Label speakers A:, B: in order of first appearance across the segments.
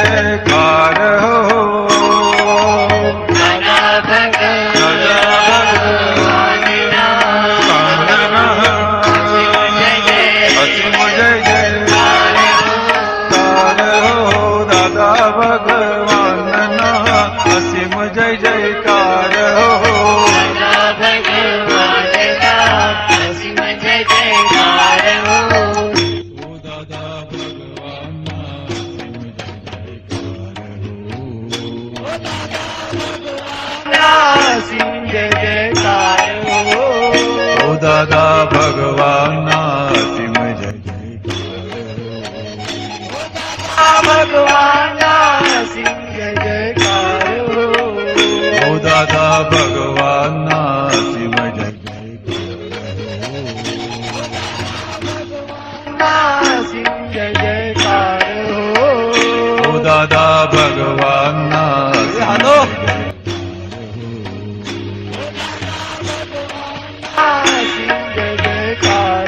A: जयकार हो। दादा भगवान असीम जय जयकार हो।
B: असीम जय जयकार हो।
A: दादा भगवान
B: असीम जय जयकार हो।
A: दादा भगवान असीम जय
B: भगवान असीम जय जयकार हो।
A: दादा भगवान असीम जय
B: असीम जय जयकार हो।
A: दादा भगवान असीम जय
B: जयकार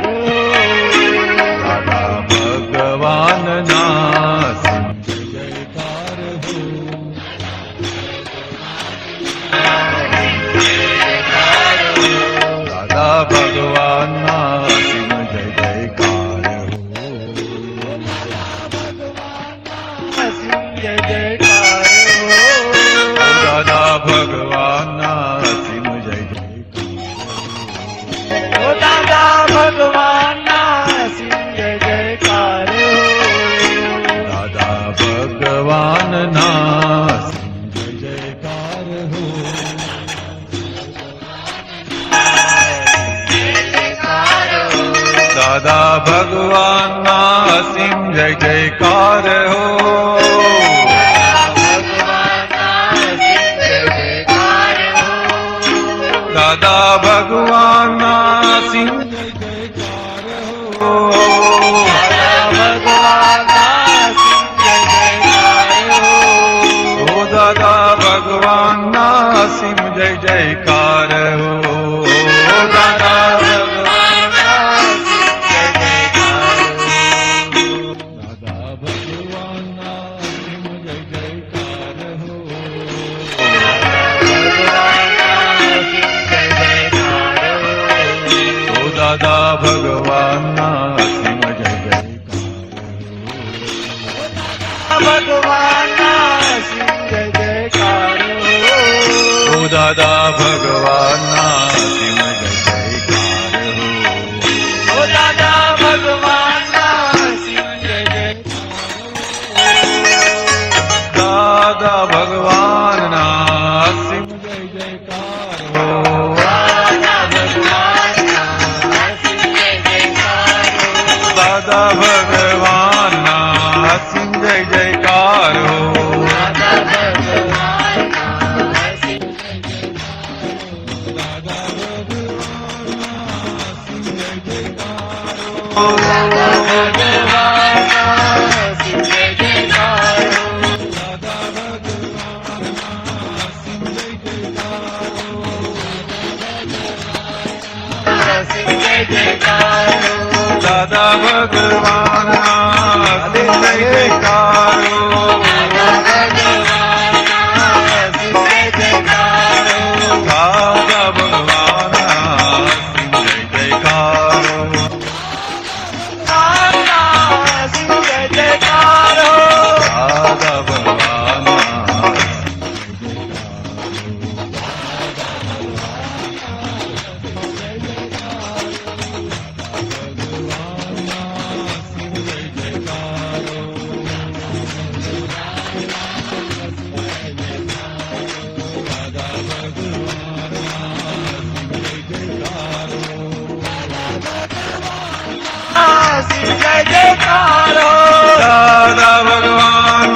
B: हो।
A: दादा भगवान असीम जय जयकार हो। दादा भगवान असीम जय जयकार हो।
B: असीम जय जयकार हो।
A: दादा भगवान असीम जय जयकार।
B: दादा भगवान असीम जय जयकार हो।
A: दादा भगवान असीम जय जयकार हो। दादा भगवान असीम जय जयकार हो। दादा भगवान असीम जय जयकार हो। दादा भगवान असीम जय जयकार हो। दादा दादा भगवान असीम जय जयकार।
B: भगवान असीम जय जयकार हो।
A: दादा भगवान असीम जय जयकार हो।
B: दादा भगवान असीम जय जयकार।
A: दादा भगवान असीम जय जयकार हो। दादा भगवान असीम जय जयकार हो। दादा भगवान असीम जय जयकार हो। दादा भगवान असीम जय जयकार हो।
B: असीम जय जयकार हो।
A: दादा भगवान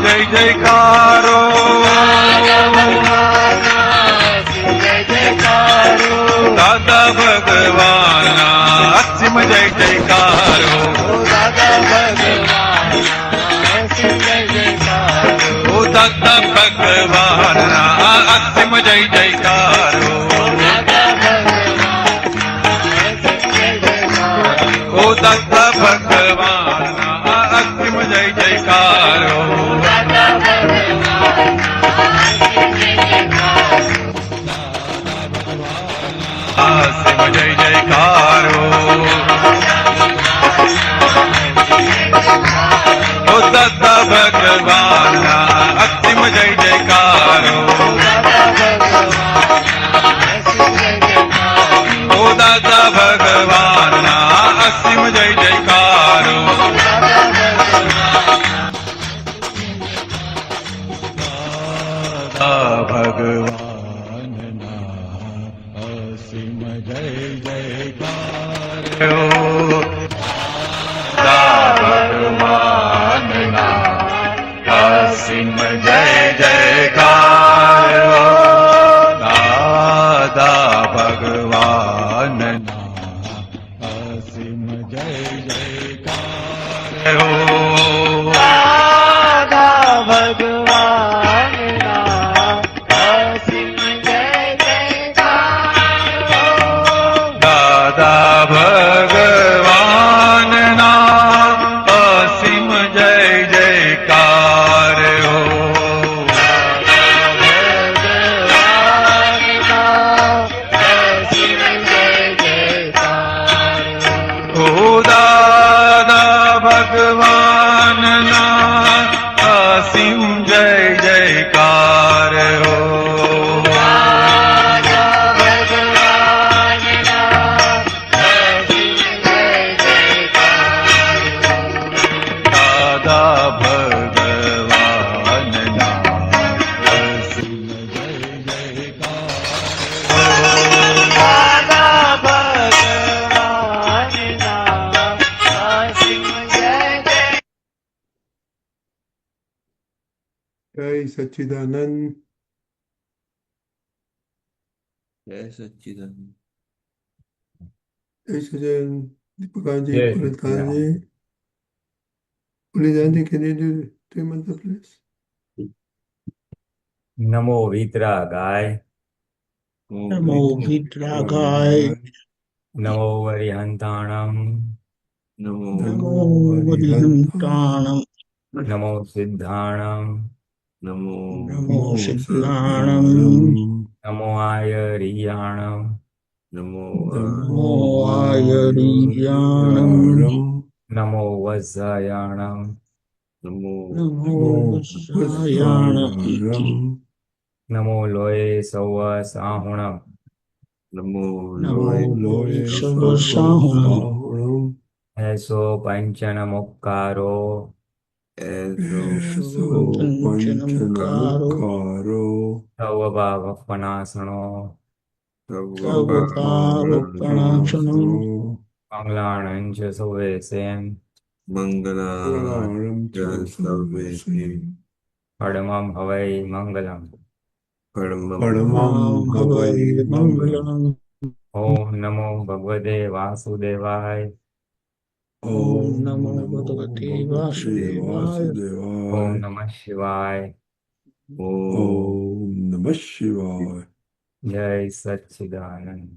B: जय जयकार हो।
A: दादा भगवान असीम जय जयकार हो। दादा भगवान असीम जय जयकार हो।
B: दादा भगवान असीम जय जयकार हो।
A: दादा भगवान असीम जय जयकार हो। दादा भगवान असीम भगवान ना असीम जय जयकार हो दादा भगवान ना असीम जय जयकार हो दादा भगवान ना असीम जय जयकार हो
B: दादा भगवान ना असीम जय जयकार हो
A: दादा भगवान ना असीम जय जयकार हो
B: भगवान ना असीम जय जयकार हो
A: ओ दादा भगवान ना असीम जय जयकार हो
B: दादा भगवान ना असीम जय जयकार हो
A: दादा भगवान ना असीम जय जयकार हो
B: दादा भगवान ना असीम जय जय
C: जय सच्चिदानंद
D: जय सच्चिदानंद
C: जय सच्चिदानंद Deepakanandji,
E: Yes,
C: Pulinanandji, Pulinanandji, can you do 3 mantra please?
E: नमो वीतरागाय
D: नमो
F: विद्रागाय
E: नमो वरिहंताणं
D: नमो
F: नमो वरिहंताणं
E: नमो सिद्धाणं
D: नमो
F: नमो सिद्धाणं
E: नमो आयरीयाणं
D: नमो
F: नमो आयरीयाणं
E: नमो वज्रायाणं
D: नमो
F: नमो वत्सायाणं
E: नमो लोये सौव साहुणं
D: नमो
F: नमो
D: लोय
F: सर्वसाहुणं
E: ऐसो पंचन मुक्कारो
D: ऐसो
F: पंचनमकारो
E: तव भावपनासनो
F: तव पावपणासनो
E: मंगलाणं च सुवेसेन
D: मंगलां च सर्वेषे
E: परमं हवै मंगलम्
D: परमं
F: हवै मङ्गलम्
E: ओम नमो भगवते वासुदेवाय
F: ॐ नमो भगवते वासुदेवाय
E: ओम नमः शिवाय
C: Om Namah Shivaya.
E: जय सच्चिदानंद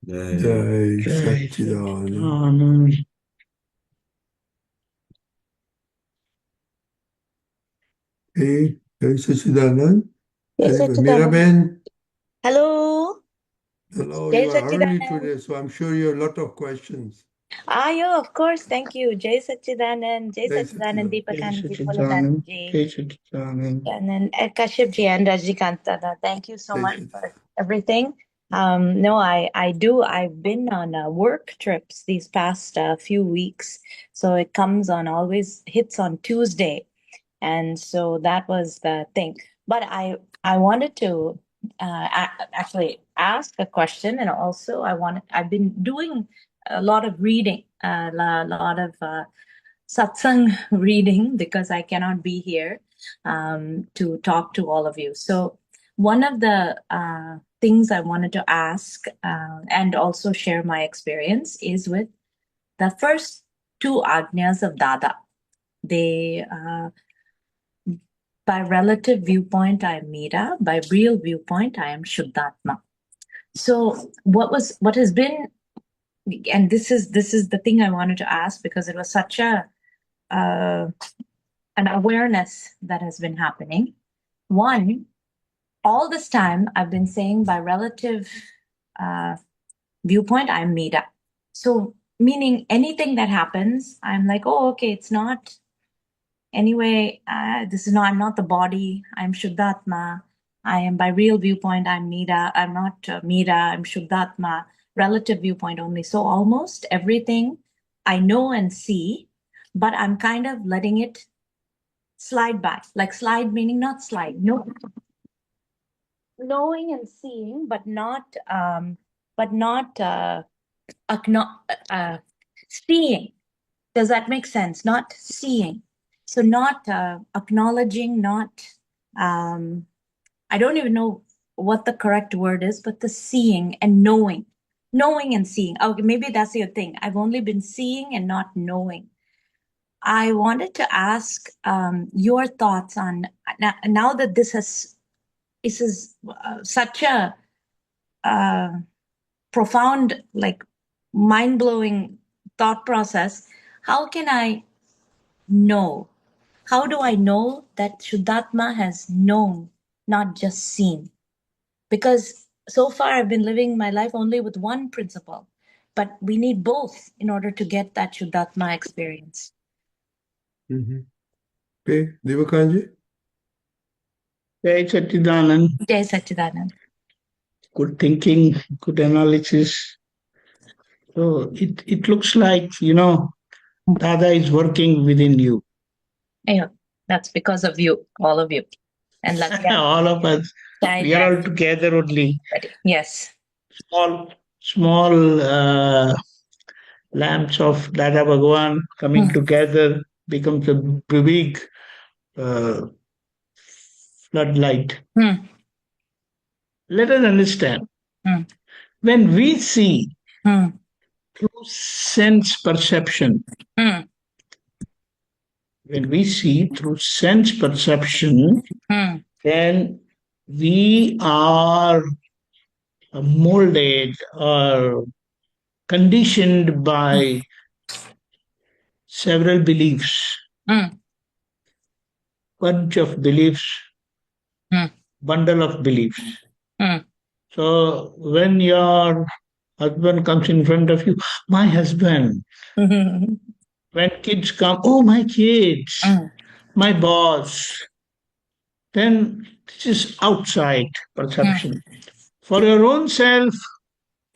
D: जय
C: Jai
F: जय
C: Satchidanand.
F: Sachchidanand
C: Hey, Jai Satchidanand.
G: Jai
C: Very good.
G: Satchidanand.
C: Miraben,
G: Hello.
C: hello.
G: Jai
C: You are early
G: Satchidanand.
C: today, so I'm sure you have a lot of questions.
G: Yeah, of course. Thank you. Jai Satchidanand. Jai
C: Jai
G: Satchidanand.
C: Satchidanand.
F: जय
G: Deepakanandji,
F: सच्चिदानंद
G: Pulinanandji.
F: जय सच्चिदानंद
G: And then Kashyap ji and Rajnikant Dada. Thank you so
C: Jai
G: much
C: Satchidanand.
G: for everything. No, I do. I've been on work trips these past few weeks. So it comes on, always hits on Tuesday. And so that was the thing. But I wanted to actually ask a question, and also I've been doing a lot of reading, a lot of satsang reading, because I cannot be here to talk to all of you. So one of the things I wanted to ask and also share my experience is with the first two Agnas of Dada. They by relative viewpoint, I am Meera. By real viewpoint, I am Shuddhatma. So what has been, and this is the thing I wanted to ask, because it was such a an awareness that has been happening. One, all this time I've been saying by relative viewpoint, I'm Meera. So meaning anything that happens, I'm like, oh, okay, it's not. Anyway, this is not, I'm not the body, I'm Shuddhatma. I am by real viewpoint, I'm Meera. I'm not Meera, I'm Shuddhatma. Relative viewpoint only. So almost everything I know and see, but I'm kind of letting it slide by. Like slide meaning not slide. No, knowing and seeing, but not seeing. Does that make sense? Not seeing. So not acknowledging, not I don't even know what the correct word is, but the seeing and knowing. Knowing and seeing. Okay, maybe that's your thing. I've only been seeing and not knowing. I wanted to ask your thoughts on now that this is such a profound, like mind-blowing thought process. How can I know? How do I know that Shuddhatma has known, not just seen? Because so far I've been living my life only with one principle, but we need both in order to get that Shuddhatma experience.
C: Mm-hmm. Okay, Deepakanandji?
F: Jai Satchidanand.
G: Jai Satchidanand.
F: Good thinking, good analysis. So it looks like, Dada is working within you.
G: Yeah, that's because of you, all of you. And
F: All of us. We are all together only.
G: Yes.
F: Small lamps of Dada Bhagwan coming together becomes a big floodlight. Let us understand. When we see through sense perception, when we see through sense perception, then we are molded or conditioned by several beliefs, bunch of beliefs, bundle of beliefs. So when your husband comes in front of you, my husband. When kids come, oh, my kids, my boss. Then this is outside perception. For your own self,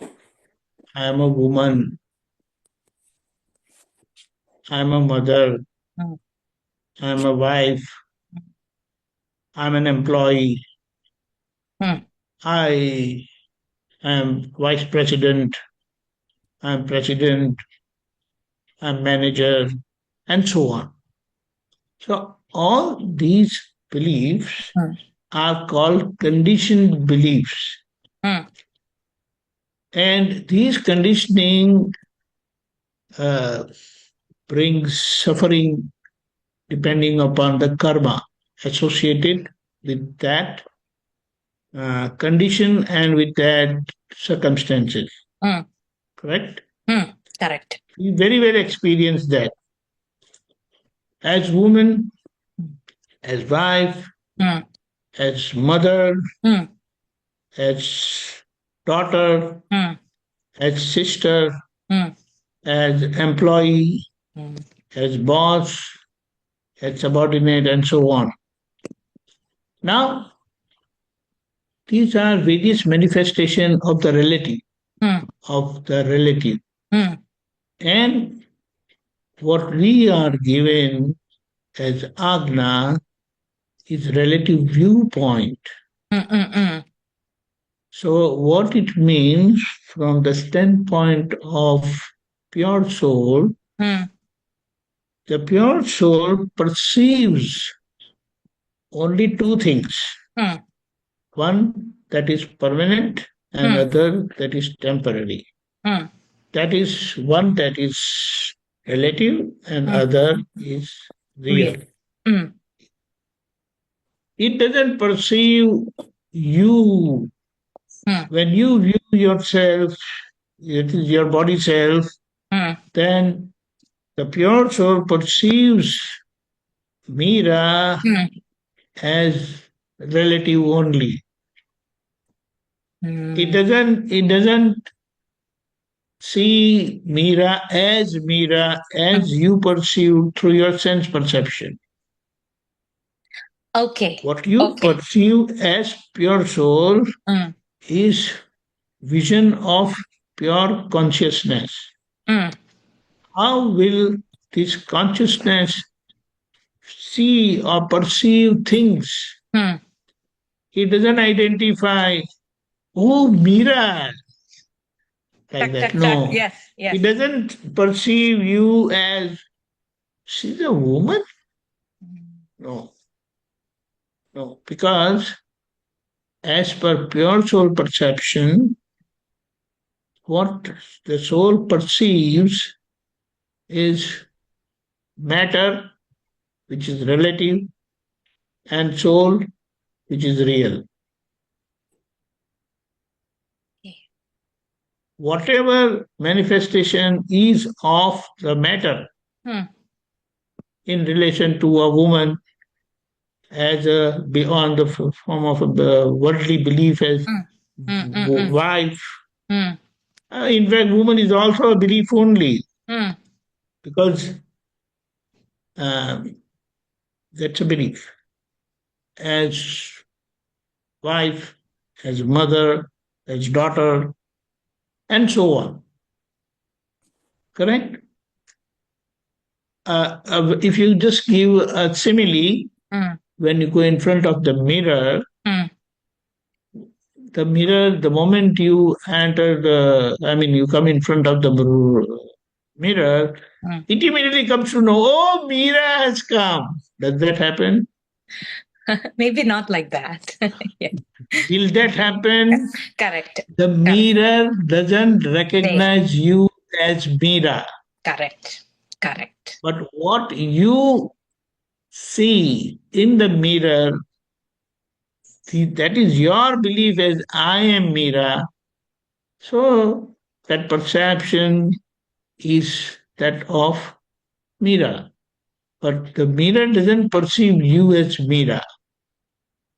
F: I am a woman. I am a mother. I am a wife. I am an employee. I am vice president. I am president. I am manager, and so on. So all these beliefs are called conditioned beliefs. And these conditioning brings suffering depending upon the karma associated with that condition and with that circumstances. Correct?
G: Correct.
F: We very well experience that. As woman, as wife, as mother, as daughter, as sister, as employee, as boss, as subordinate, and so on. Now, these are various manifestations of the relative, And what we are given as Agna is relative viewpoint. So what it means from the standpoint of pure soul, the pure soul perceives only two things. One that is permanent and other that is temporary. That is one that is relative and other is real. It doesn't perceive you. When you view yourself, it is your body self, then the pure soul perceives Meera as relative only. It doesn't see Meera as you perceive through your sense perception.
G: Okay.
F: What you perceive as pure soul is vision of pure consciousness. How will this consciousness see or perceive things He doesn't identify, oh, Meera, like that. No.
G: Yes, yes.
F: He doesn't perceive you as, she's a woman? No. No. Because as per pure soul perception, what the soul perceives is matter, which is relative, and soul, which is real.
G: Okay.
F: Whatever manifestation is of the matter in relation to a woman as a beyond the form of a worldly belief as wife. In fact, woman is also a belief only because that's a belief. As wife, as mother, as daughter, and so on. Correct? If you just give a simile, when you go in front of the mirror, the moment you enter you come in front of the mirror, it immediately comes to know, oh, Meera has come. Does that happen?
G: Maybe not like that. Yeah.
F: Will that happen?
G: Correct.
F: The mirror doesn't recognize you as Meera.
G: Correct. Correct.
F: But what you see in the mirror, that is your belief as I am Meera. So that perception is that of Meera. But the mirror doesn't perceive you as Meera.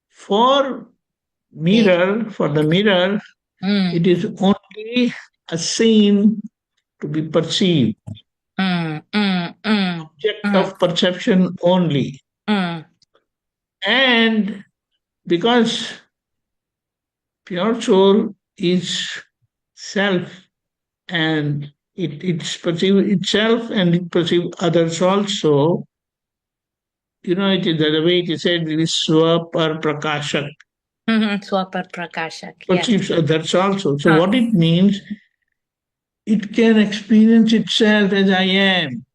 F: For the mirror, it is only a scene to be perceived. Object of perception only. And because pure soul is self and it perceives itself and it perceives others also, it is the way it is said, it is Swapar Prakashak.
G: Swapar Prakashak.
F: Perceives others also. So what it means, it can experience itself as I am.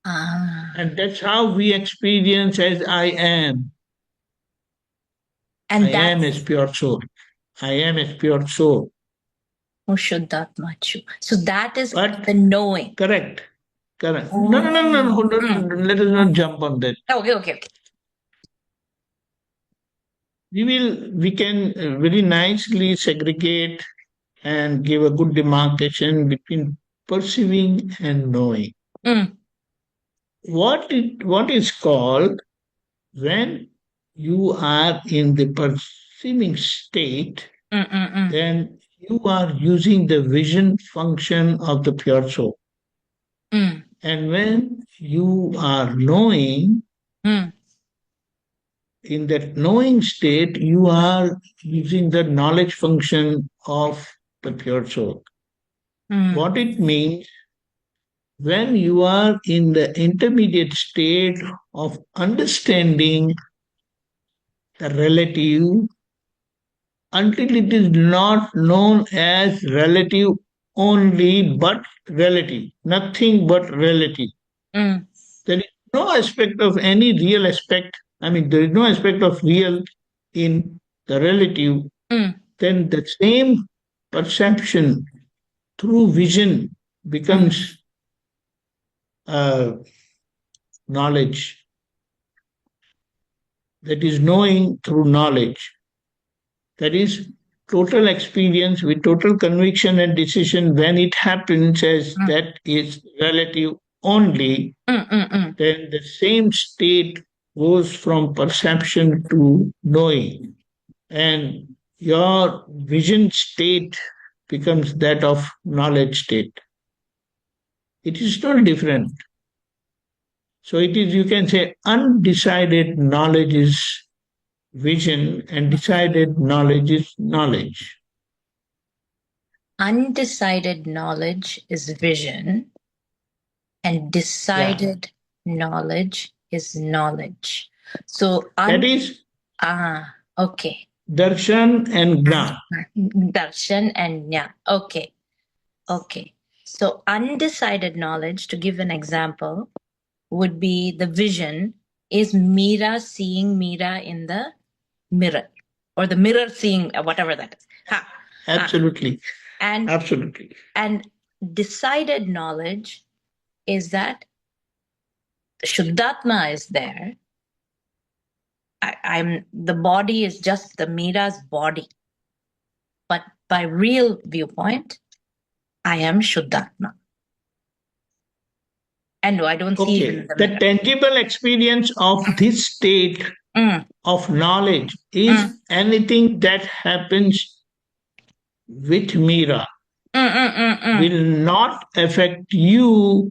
F: And that's how we experience as I am.
G: And
F: I am as pure soul. I am as pure soul.
G: Oh, Shuddhatmachu. So that is the knowing.
F: Correct. Correct. No. Let us not jump on that.
G: Okay.
F: We can very nicely segregate and give a good demarcation between perceiving and knowing. What is called, when you are in the perceiving state, then you are using the vision function of the pure soul. And when you are knowing, in that knowing state, you are using the knowledge function of the pure soul. What it means, when you are in the intermediate state of understanding the relative, until it is not known as relative only, but relative, nothing but relative. There is no aspect of any real aspect. There is no aspect of real in the relative. Then the same perception through vision becomes knowledge. That is knowing through knowledge. That is total experience with total conviction and decision. When it happens as that is relative only, then the same state goes from perception to knowing. And your vision state becomes that of knowledge state. It is not different. So it is, you can say, undecided knowledge is vision and decided knowledge is knowledge.
G: Undecided knowledge is vision and decided knowledge is knowledge. So
F: That is
G: Okay.
F: Darshan and Gyan.
G: Darshan and Jnana. Okay. Okay. So undecided knowledge, to give an example, would be the vision is Meera seeing Meera in the mirror, or the mirror seeing whatever that is.
F: Absolutely.
G: And
F: Absolutely.
G: and decided knowledge is that Shuddhatma is there. I'm the body is just the Meera's body, but by real viewpoint, I am Shuddhatma. And I don't see it in
F: Okay.
G: the
F: The
G: mirror.
F: tangible experience of this state of knowledge is anything that happens with Meera will not affect you,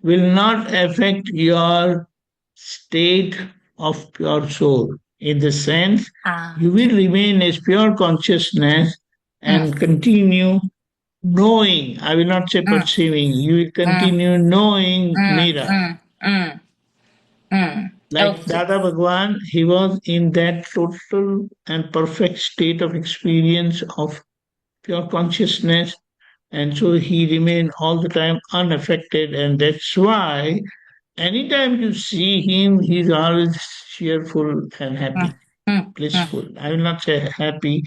F: will not affect your state of pure soul. In the sense, you will remain as pure consciousness and continue knowing. I will not say perceiving. You will continue knowing Meera. Like Dada Bhagwan, he was in that total and perfect state of experience of pure consciousness, and so he remained all the time unaffected, and that's why anytime you see him, he's always cheerful and happy, blissful. I will not say happy.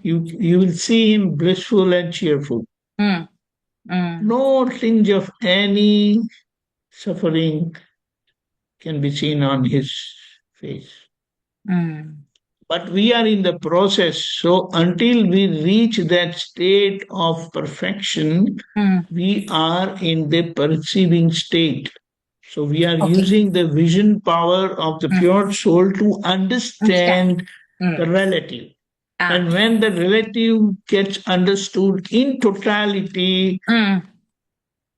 F: You will see him blissful and cheerful. No tinge of any suffering can be seen on his face. But we are in the process. So until we reach that state of perfection, we are in the perceiving state. So we are using the vision power of the pure soul to understand the relative. And when the relative gets understood in totality,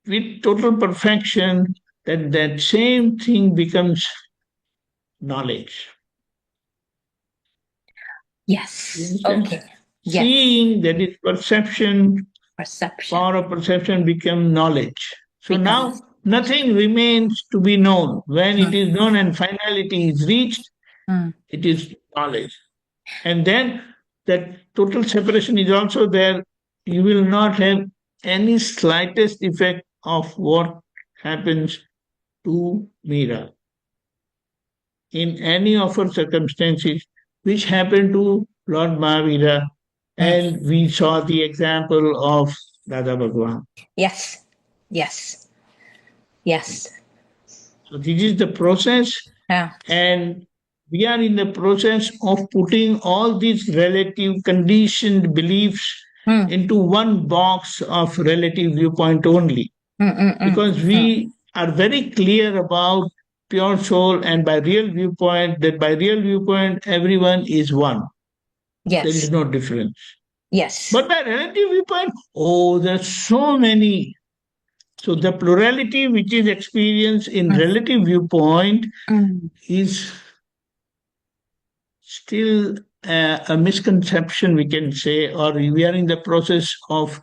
F: with total perfection, then that same thing becomes knowledge.
G: Yes. Okay. Yes.
F: Seeing, that is perception,
G: Perception.
F: power of perception become knowledge. So now nothing remains to be known. When it is known and finality is reached, it is knowledge. And then that total separation is also there. You will not have any slightest effect of what happens to Meera in any of her circumstances, which happened to Lord Mahavira, and we saw the example of Dada Bhagwan.
G: Yes. Yes. Yes.
F: So this is the process, and we are in the process of putting all these relative conditioned beliefs into one box of relative viewpoint only. Because we are very clear about pure soul and by real viewpoint, that by real viewpoint everyone is one.
G: Yes.
F: There is no difference.
G: Yes.
F: But by relative viewpoint, there's so many. So the plurality which is experienced in relative viewpoint is still a misconception, we can say, or we are in the process of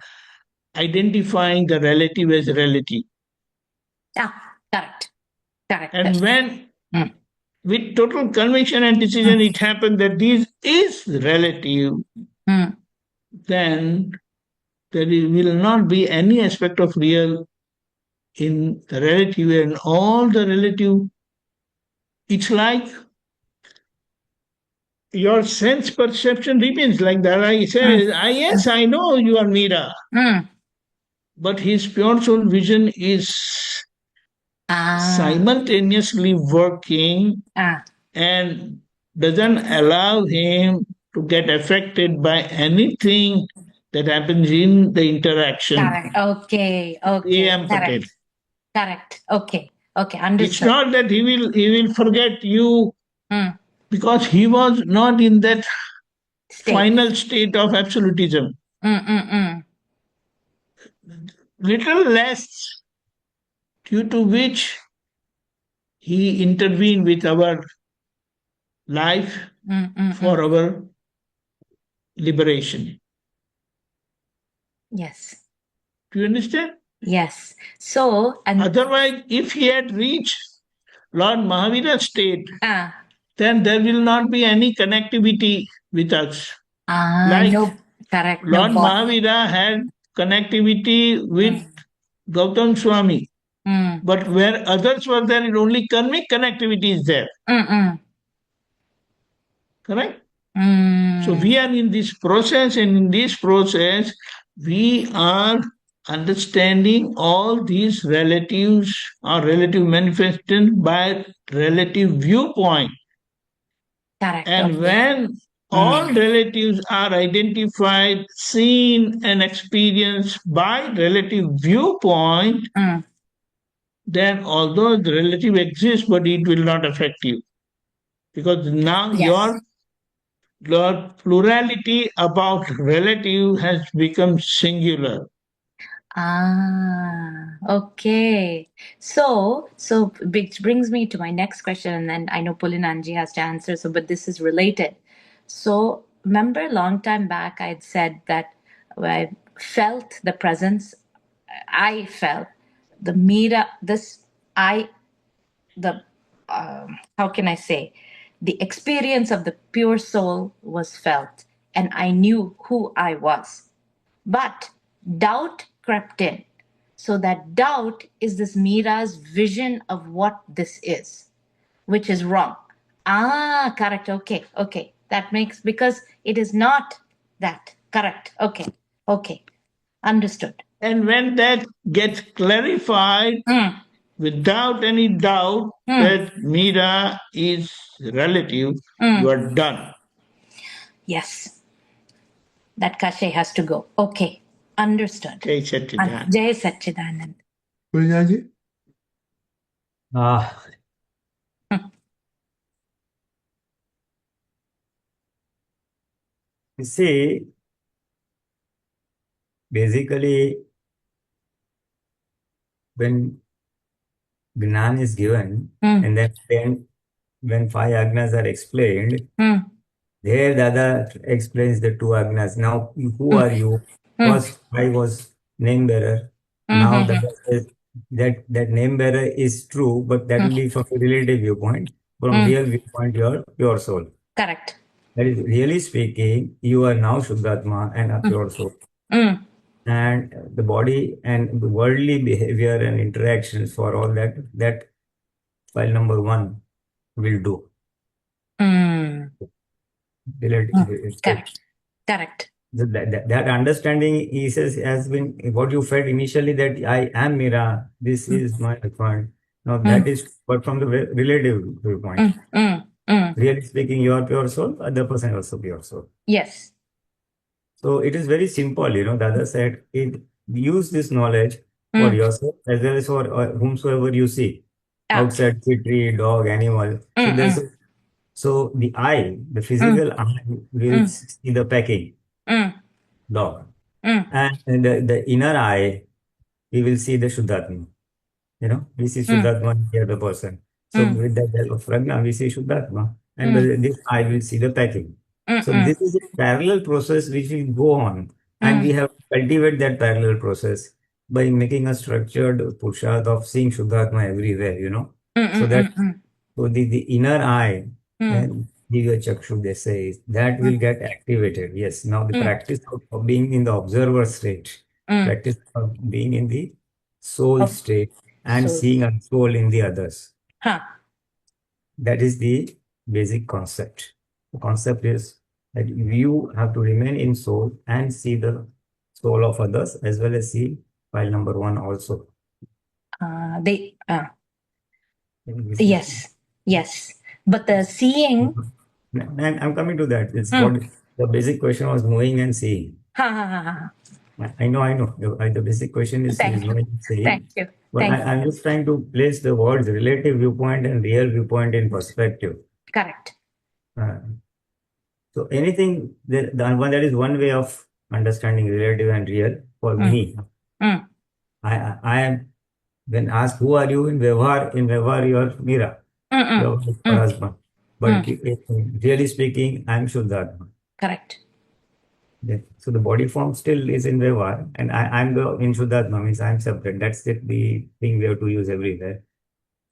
F: identifying the relative as relative.
G: Correct. Correct.
F: And when with total conviction and decision it happened that this is relative, then there will not be any aspect of real in the relative, and all the relative, it's like your sense perception remains like that. I say, yes, I know you are Meera. But his pure soul vision is simultaneously working and doesn't allow him to get affected by anything that happens in the interaction.
G: Correct. Okay. Correct. Correct. Okay. Understood.
F: It's not that he will forget you, because he was not in that final state of absolutism. Little less, due to which he intervened with our life for our liberation.
G: Yes.
F: Do you understand?
G: Yes. So,
F: otherwise, if he had reached Lord Mahavira's state, then there will not be any connectivity with us. Like
G: No, correct. No
F: Lord
G: body.
F: Mahavira had connectivity with Gautam Swami. But where others were there, only karmic connectivity is there. Correct? So we are in this process, and in this process, we are understanding all these relatives or relative manifestations by relative viewpoint.
G: Correct.
F: And
G: Okay.
F: when all relatives are identified, seen, and experienced by relative viewpoint, then although the relative exists, but it will not affect you. Because now
G: Yes.
F: your plurality about relative has become singular.
G: Okay. So which brings me to my next question, and then I know Pulinanandji has to answer. So, but this is related. So, remember, a long time back, I'd said that I felt the presence. I felt the Mira. How can I say? The experience of the pure soul was felt, and I knew who I was. But doubt crept in. So that doubt is this Mira's vision of what this is, which is wrong. Correct. Okay. That makes, because it is not that. Correct. Okay. Understood.
F: And when that gets clarified, without any doubt that Mira is relative, you are done.
G: Yes. That cachet has to go. Okay. Understood.
F: Jai Satchidanand.
G: Jai Satchidanand.
C: Pulinanandji?
E: Ah, you see, basically, when Gyan is given, and then when 5 Agnas are explained, there Dada explains the 2 Agnas. Now, who are you? First, I was name bearer. Now, Dada says that name bearer is true, but that will be from a relative viewpoint. From real viewpoint, you are pure soul.
G: Correct.
E: That is, really speaking, you are now Shuddhatma and a pure soul. And the body and the worldly behavior and interactions for all that file number 1 will do.
G: Correct.
E: That understanding has been what you felt initially, that I am Mira, this is my point. Now that is, but from the relative viewpoint. Really speaking, you are pure soul, other person is also pure soul.
G: Yes.
E: So it is very simple, Dada said, use this knowledge for yourself as well as for whomsoever you see. Outside, tree, dog, animal. So the eye, the physical eye, will see the packing dog. And the inner eye, we will see the Shuddhatma. We see Shuddhatma here, the person. So with that help of Prajna, we see Shuddhatma. And this eye will see the packing. So this is a parallel process which will go on. And we have to cultivate that parallel process by making a structured Purusharth of seeing Shuddhatma everywhere, So the inner eye, and Divya Chakshu, they say, that will get activated. Yes. Now the practice of being in the observer state, practice of being in the soul state and seeing a soul in the others. That is the basic concept. The concept is that you have to remain in soul and see the soul of others as well as see file number 1 also.
G: Yes. But the seeing.
E: And I'm coming to that. It's what the basic question was, knowing and seeing. I know. The basic question is knowing and seeing.
G: Thank you.
E: But I'm just trying to place the words relative viewpoint and real viewpoint in perspective.
G: Correct.
E: So anything, that is one way of understanding relative and real for me. I am, when asked, who are you in Vyavahar you are Mira, your husband. But really speaking, I am Shuddhatma.
G: Correct.
E: So the body form still is in Vyavahar, and I'm in Shuddhatma, means I'm separate. That's the thing we have to use everywhere.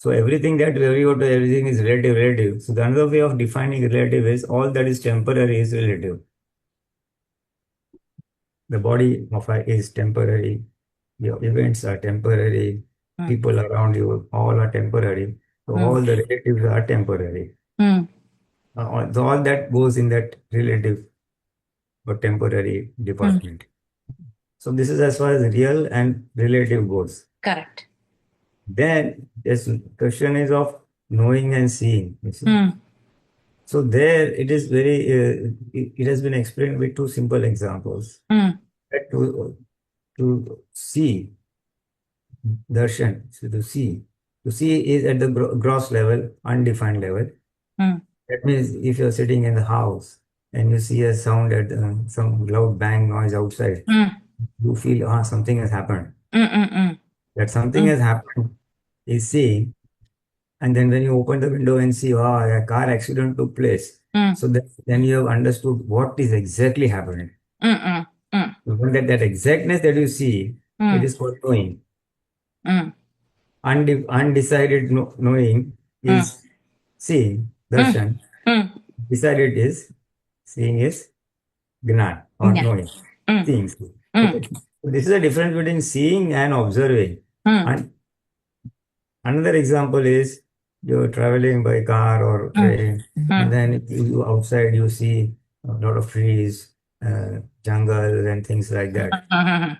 E: So everything that relative to everything is relative. So the another way of defining relative is all that is temporary is relative. The body of is temporary. Your events are temporary. People around you all are temporary. So all the relatives are temporary. So all that goes in that relative or temporary department. So this is as far as real and relative goes.
G: Correct.
E: Then this question is of knowing and seeing. You see? So there it is very, it has been explained with two simple examples. That to see, darshan, so to see is at the gross level, undefined level. That means if you're sitting in the house and you see a sound at some loud bang noise outside, you feel something has happened. That something has happened is seeing. And then when you open the window and see, a car accident took place. So then you have understood what is exactly happening. When that exactness that you see, it is called knowing. Undecided knowing is seeing, darshan. Decided is seeing is gyan or knowing, seeing. Okay. So this is the difference between seeing and observing. And another example is you're traveling by car or train, and then you outside you see a lot of trees, jungle and things like that.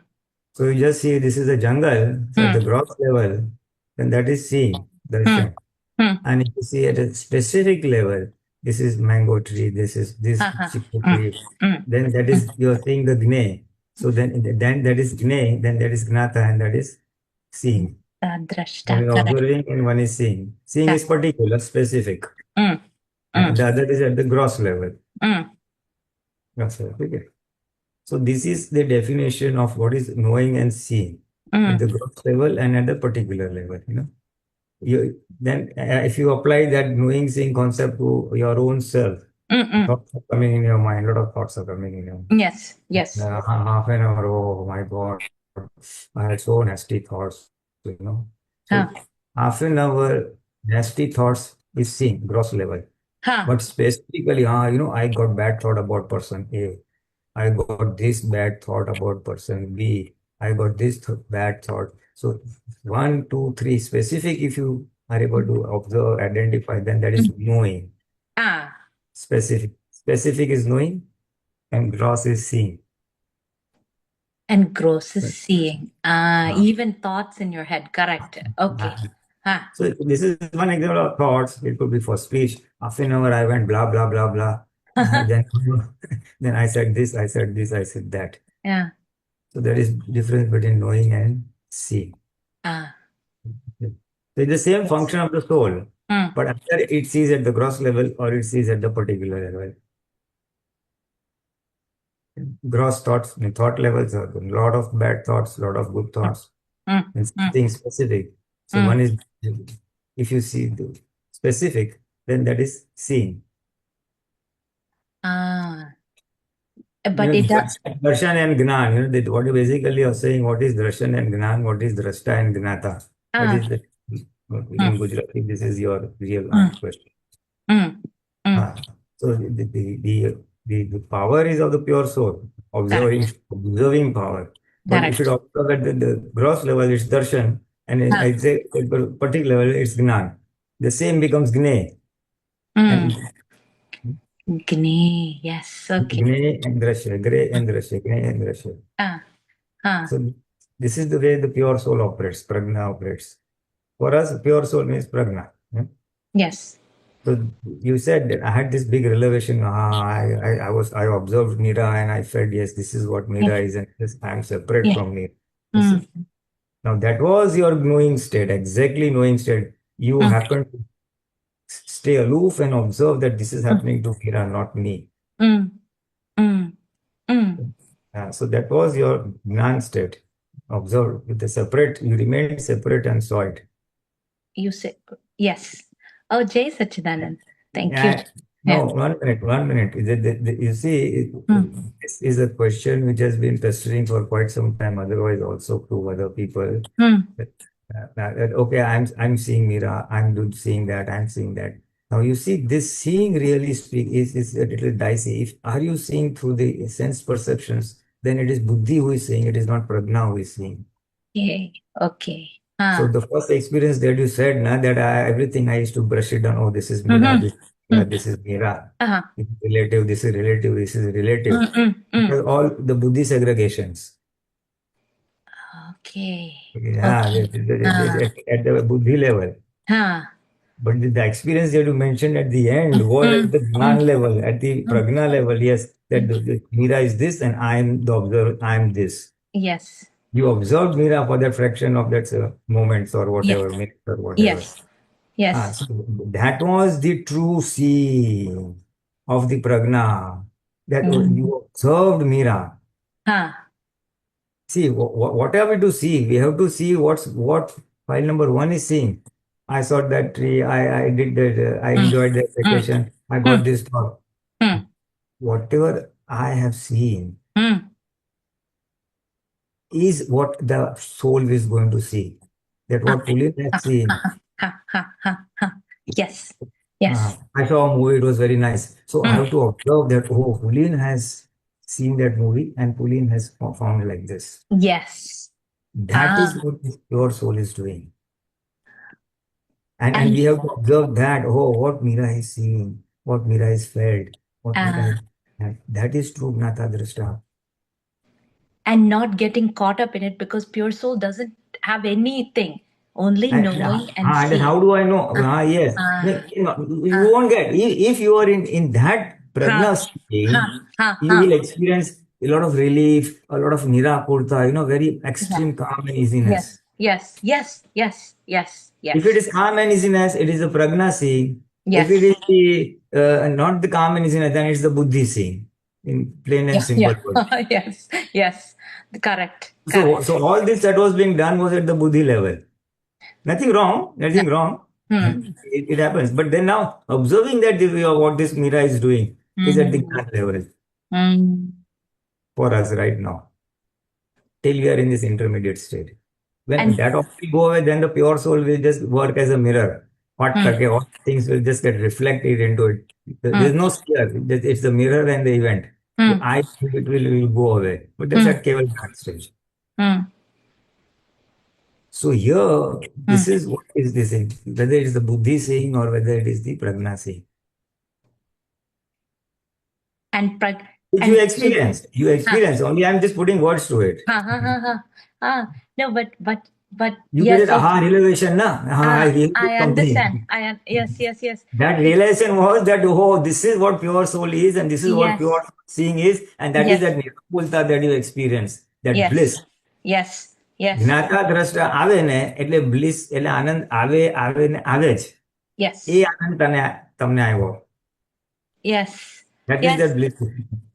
E: So you just see this is a jungle, so at the gross level, then that is seeing, darshan. And if you see at a specific level, this is mango tree, this is this chiku tree, then that is you are seeing the gne. So then that is gne, then that is gnata, and that is seeing.
G: Drashta,
E: One is
G: correct.
E: observing and one is seeing. Seeing is particular, specific. And the other is at the gross level. Gross level. Okay. So this is the definition of what is knowing and seeing at the gross level and at the particular level. Then if you apply that knowing, seeing concept to your own self, thoughts are coming in your mind. A lot of thoughts are coming in your mind.
G: Yes.
E: Half an hour, oh my God, I had so nasty thoughts. So half an hour nasty thoughts is seeing gross level. But specifically, I got bad thought about person A. I got this bad thought about person B. I got this bad thought. So 1, 2, 3 specific, if you are able to observe, identify, then that is knowing. Specific is knowing, and gross is seeing.
G: And gross is seeing. Even thoughts in your head. Correct. Okay.
E: So this is one example of thoughts. It could be for speech. Half an hour I went blah, blah, blah, blah. Then I said this, I said this, I said that.
G: Yeah.
E: So there is difference between knowing and seeing. So it's the same function of the soul, but either it sees at the gross level or it sees at the particular level. Gross thoughts, thought levels are a lot of bad thoughts, a lot of good thoughts, and something specific. So one is, if you see the specific, then that is seeing.
G: But it does.
E: Darshan and Gyan, that what you basically are saying, what is Darshan and Gyan, what is Drashta and Gnata? That is in Gujarati, this is your real question. So the power is of the pure soul, observing power. But if it observe at the gross level, it's Darshan, and at the particular level, it's Gyan. The same becomes Gne.
G: Gne, yes, okay.
E: Gne and Drashya, Gre and Drashya, Gne and Drashya. So this is the way the pure soul operates, Prajna operates. For us, pure soul means Prajna.
G: Yes.
E: So you said that I had this big revelation. I observed Nira and I felt, yes, this is what Nira is, and yes, I am separate from Nira. Now that was your knowing state, exactly knowing state. You happen to stay aloof and observe that this is happening to Nira, not me. So that was your Gyan state. Observe with the separate, you remained separate and saw it.
G: You said, yes. Oh, Jai Sachidanand. Thank you.
E: No, 1 minute. You see, this is a question which has been pestering for quite some time, otherwise also to other people. Okay, I'm seeing Mira, seeing that, I'm seeing that. Now you see, this seeing really is a little dicey. Are you seeing through the sense perceptions? Then it is buddhi who is seeing, it is not prajna who is seeing.
G: Okay. Okay.
E: So the first experience that you said, na, that everything I used to brush it down. Oh, this is Mira, this is Mira.
G: Uh-huh.
E: This is relative, this is relative, this is relative. Because all the buddhi segregations.
G: Okay.
E: Yeah, at the buddhi level. But the experience that you mentioned at the end was at the Gyan level, at the prajna level. Yes, that the Mira is this and I am the observer, I am this.
G: Yes.
E: You observed Mira for that fraction of that moments or whatever, minutes or whatever.
G: Yes. Yes.
E: So that was the true seeing of the prajna, that you observed Mira. See, what are we to see? We have to see what file number 1 is seeing. I saw that tree, I did that, I enjoyed that vacation, I got this thought. Whatever I have seen is what the soul is going to see. That what Pulin has seen.
G: Yes. Yes.
E: I saw a movie, it was very nice. So I have to observe that, oh, Pulin has seen that movie and Pulin has found like this.
G: Yes.
E: That is what your soul is doing. And we have to observe that, oh, what Mira is seeing, what Mira is felt, what Mira is, that is true Gnata Drashta.
G: And not getting caught up in it, because pure soul doesn't have anything, only knowing and seeing.
E: How do I know? Yes. You won't get, if you are in that prajna state, you will experience a lot of relief, a lot of nirakurta, very extreme calm and easiness.
G: Yes.
E: If it is calm and easiness, it is the prajna seeing.
G: Yes.
E: If it is not the calm and easiness, then it's the buddhi seeing. In plain and simple words.
G: Yes. Correct.
E: So all this that was being done was at the buddhi level. Nothing wrong. It happens. But then now observing that what this Mira is doing is at the Gyan level for us right now. Till we are in this intermediate state. When that will go away, then the pure soul will just work as a mirror. All things will just get reflected into it. There's no sphere. It's the mirror and the event. I think it will go away. But that's at Keval Gyan stage. So here, this is what is this, whether it is the buddhi saying or whether it is the prajna saying. You experience. Only I'm just putting words to it.
G: No, but
E: you get it, realization, na?
G: I understand. Yes.
E: That realization was that, oh, this is what pure soul is, and this is what pure seeing is, and that is that nirapulta that you experience, that bliss.
G: Yes.
E: જ્ઞાતા દ્રષ્ટા આવે ને એટલે bliss એટલે આનંદ આવે ને આવે જ. એ આનંદ તમને આવ્યો.
G: Yes.
E: That is the bliss.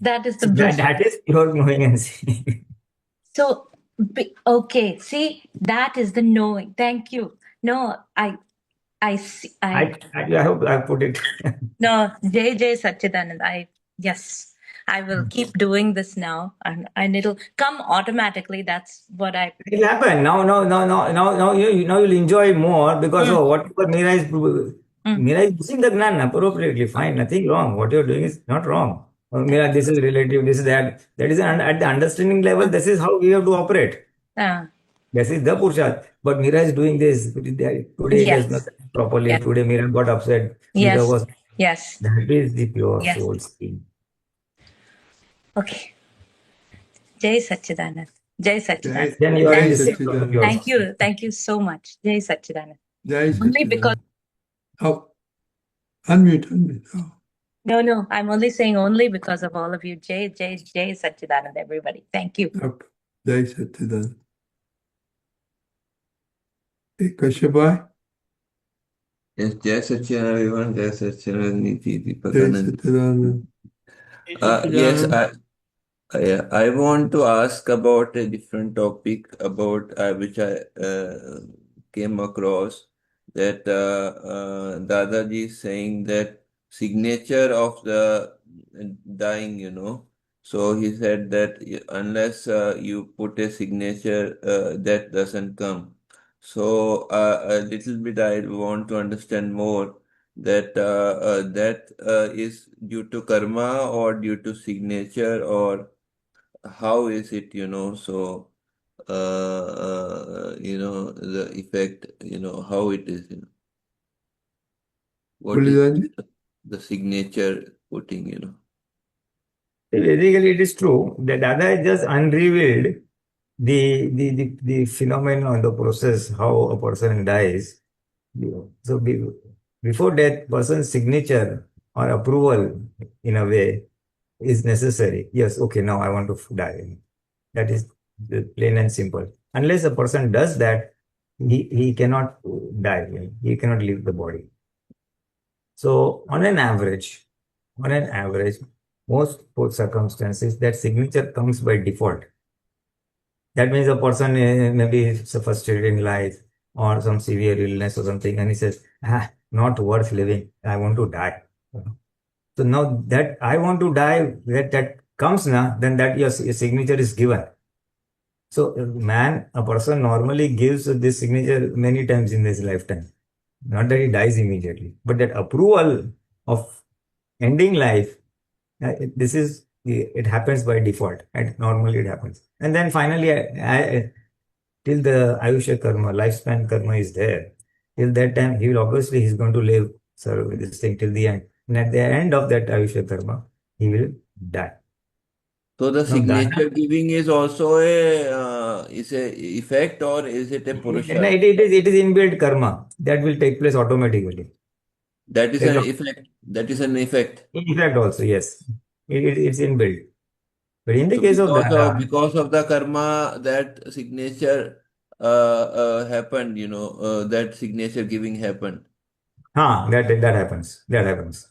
G: That is the bliss.
E: That is pure knowing and seeing.
G: So, okay, see, that is the knowing. Thank you. No, I see.
E: I hope I put it.
G: No, Jai Satchidanand. Yes. I will keep doing this now, and it'll come automatically. That's what
E: It'll happen. Now you'll enjoy more because of whatever Mira is using the Gyan appropriately. Fine, nothing wrong. What you're doing is not wrong. Mira, this is relative, this is that. That is at the understanding level, this is how we have to operate. This is the Purusharth. But Mira is doing this. Today it is not properly. Today Mira got upset.
G: Yes.
E: That is the pure soul scheme.
G: Okay. Jai Satchidanand.
E: Then you are in the
G: Thank you so much. Jai Satchidanand.
C: Jai
G: Only because.
C: Oh, unmute. Oh.
G: No. I'm only saying only because of all of you. Jai Satchidanand, everybody. Thank you.
C: Okay. Jai Satchidanand. Hey, Kashyabhai.
D: Yes, Jai Satchidanand, everyone. Jai Satchidanand Deepakanandji. Yes, I want to ask about a different topic about which I came across, that Dadaji is saying that signature of the dying, So he said that unless you put a signature, that doesn't come. So a little bit I want to understand more that is due to karma or due to signature, or how is it, so the effect, how it is, what is
C: Pulinanandji?
D: the signature putting.
E: Basically, it is true that Dada has just unrevealed the phenomenon, the process, how a person dies. So before death, person's signature or approval, in a way, is necessary. Yes, okay, now I want to die. That is plain and simple. Unless a person does that, he cannot die. He cannot leave the body. So on an average, most circumstances, that signature comes by default. That means a person maybe frustrated in life or some severe illness or something, and he says, not worth living. I want to die. So now that I want to die, that comes now, then that your signature is given. So a person normally gives this signature many times in his lifetime. Not that he dies immediately, but that approval of ending life, it happens by default, and normally it happens. And then finally, till the Ayushya karma, lifespan karma is there, till that time, he's going to live, with this thing till the end. And at the end of that Ayushya karma, he will die.
D: So the
E: Now,
D: signature giving is also is a effect, or is it a Purusharth?
E: it is inbuilt karma that will take place automatically.
D: That is an effect. That is an effect.
E: In fact, also, yes, it's inbuilt. But in the case of Dada,
D: because of the karma, that signature happened, that signature giving happened.
E: that happens. That happens.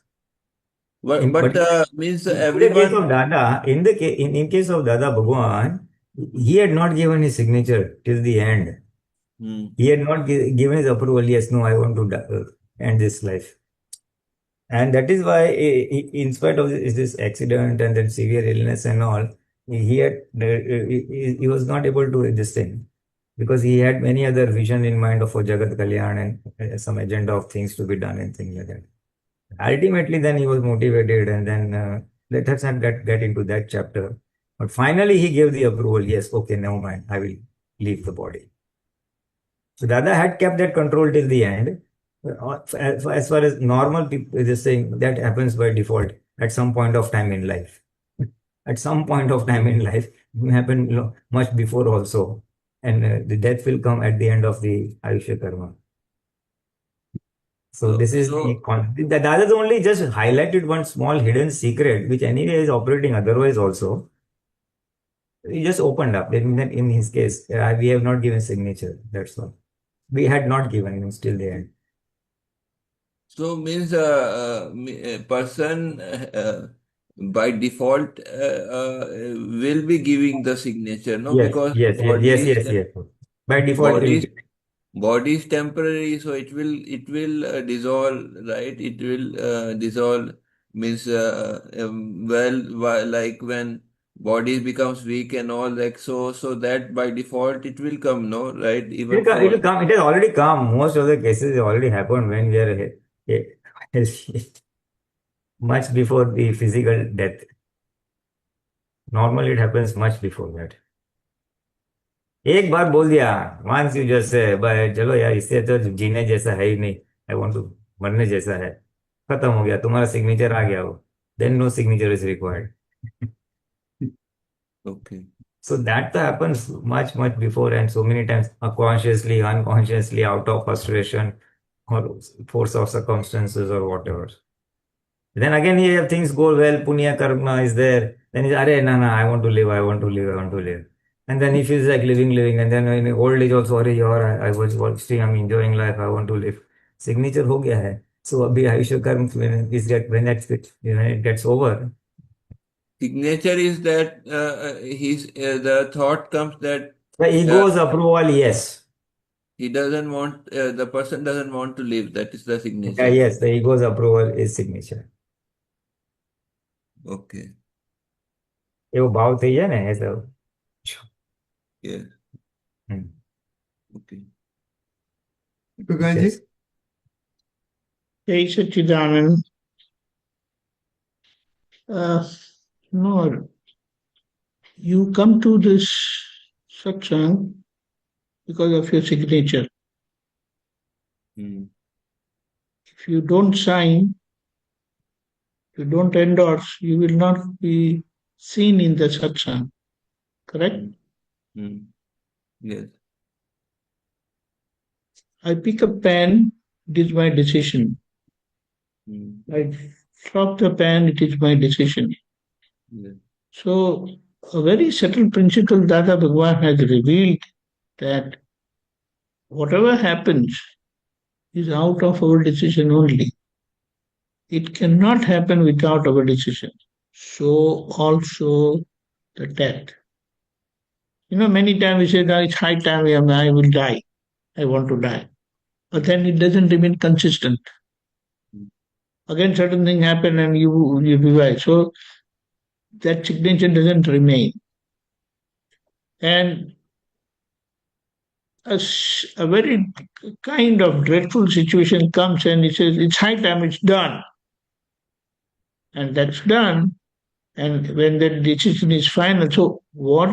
D: Means
E: In the case
D: everyone.
E: of Dada, in case of Dada Bhagwan, he had not given his signature till the end. He had not given his approval. Yes, no, I want to end this life. And that is why, in spite of this accident and then severe illness and all, he was not able to this thing, because he had many other vision in mind of Jagat Kalyan and some agenda of things to be done and things like that. Ultimately, then he was motivated, and then let us not get into that chapter. But finally, he gave the approval. Yes, okay, never mind, I will leave the body. So Dada had kept that control till the end. As far as normal people, this thing that happens by default at some point of time in life. At some point of time in life, it may happen much before also, and the death will come at the end of the Ayushya karma. So this is the Dada's only just highlighted one small hidden secret, which anyway is operating otherwise also. He just opened up. In his case, we have not given signature. That's all. We had not given him till the end.
D: So means a person by default will be giving the signature, no?
E: Yes,
D: Because
E: yes. By default,
D: body is temporary, so it will dissolve, right? It will dissolve, means like when body becomes weak and all, like so that by default it will come, no, right? Even
E: it will come. It has already come. Most of the cases already happened when we are much before the physical death. Normally, it happens much before that. एक बार बोल दिया, once you just say, चलो यार, इससे तो जीने जैसा है ही नहीं, I want to मरने जैसा है, खत्म हो गया, तुम्हारा सिग्नेचर आ गया, वो then no signature is required.
D: Okay.
E: So that happens much before, and so many times consciously, unconsciously, out of frustration or force of circumstances or whatever. Then again, here things go well, punya karma is there. Then he's, no, I want to live. And then he feels like living. And then in old age also, I was watching, I'm enjoying life, I want to live. Signature ho gaya hai. So abhi Ayushya karma, when it gets over.
D: Signature is that the thought comes that
E: The ego's approval, yes.
D: He doesn't want, the person doesn't want to live. That is the signature.
E: Yes, the ego's approval is signature.
D: Okay.
E: वो भाव થઈ જાય ને ऐसा.
D: Yeah. Okay.
C: Deepakanandji?
E: Yes.
F: Jai Satchidanand. No, you come to this satsang because of your signature.
D: Mm.
F: If you don't sign, you don't endorse, you will not be seen in the satsang. Correct?
D: Mm. Yes.
F: I pick a pen, it is my decision.
D: Mm.
F: I drop the pen, it is my decision.
D: Yes.
F: So, a very subtle principle Dada Bhagwan has revealed that whatever happens is out of our decision only. It cannot happen without our decision. So also the death. Many times we say that it's high time I will die. I want to die. But then it doesn't remain consistent. Again, certain things happen and you revive. So that signature doesn't remain. And a very kind of dreadful situation comes and it says, it's high time, it's done. And that's done. And when that decision is final, so what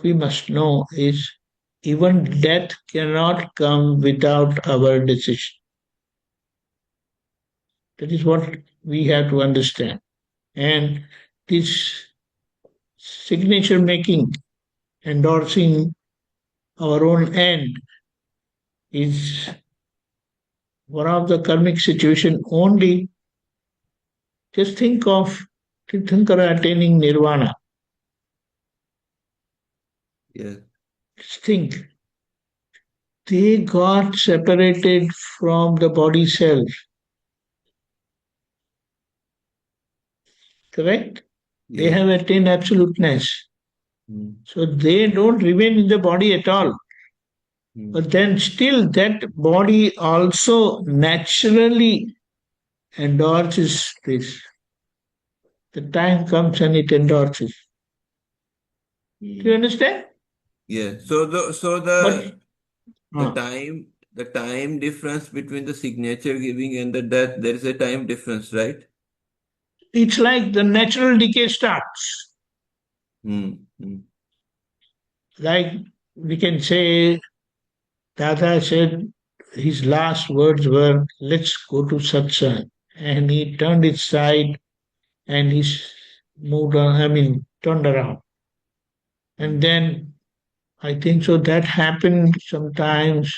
F: we must know is even death cannot come without our decision. That is what we have to understand. And this signature making, endorsing our own end, is one of the karmic situation only. Just think of Tirthankara attaining nirvana.
D: Yes.
F: Just think. They got separated from the body self. Correct? They
D: Yes.
F: have attained absoluteness. So they don't remain in the body at all. But then still that body also naturally endorses this. The time comes and it endorses. Do you understand?
D: Yeah. So
F: But
D: the time difference between the signature giving and the death, there is a time difference, right?
F: it's like the natural decay starts. Like we can say, Dada said his last words were, let's go to Satsang. And he turned his side and he moved on, turned around. And then I think so that happened sometimes,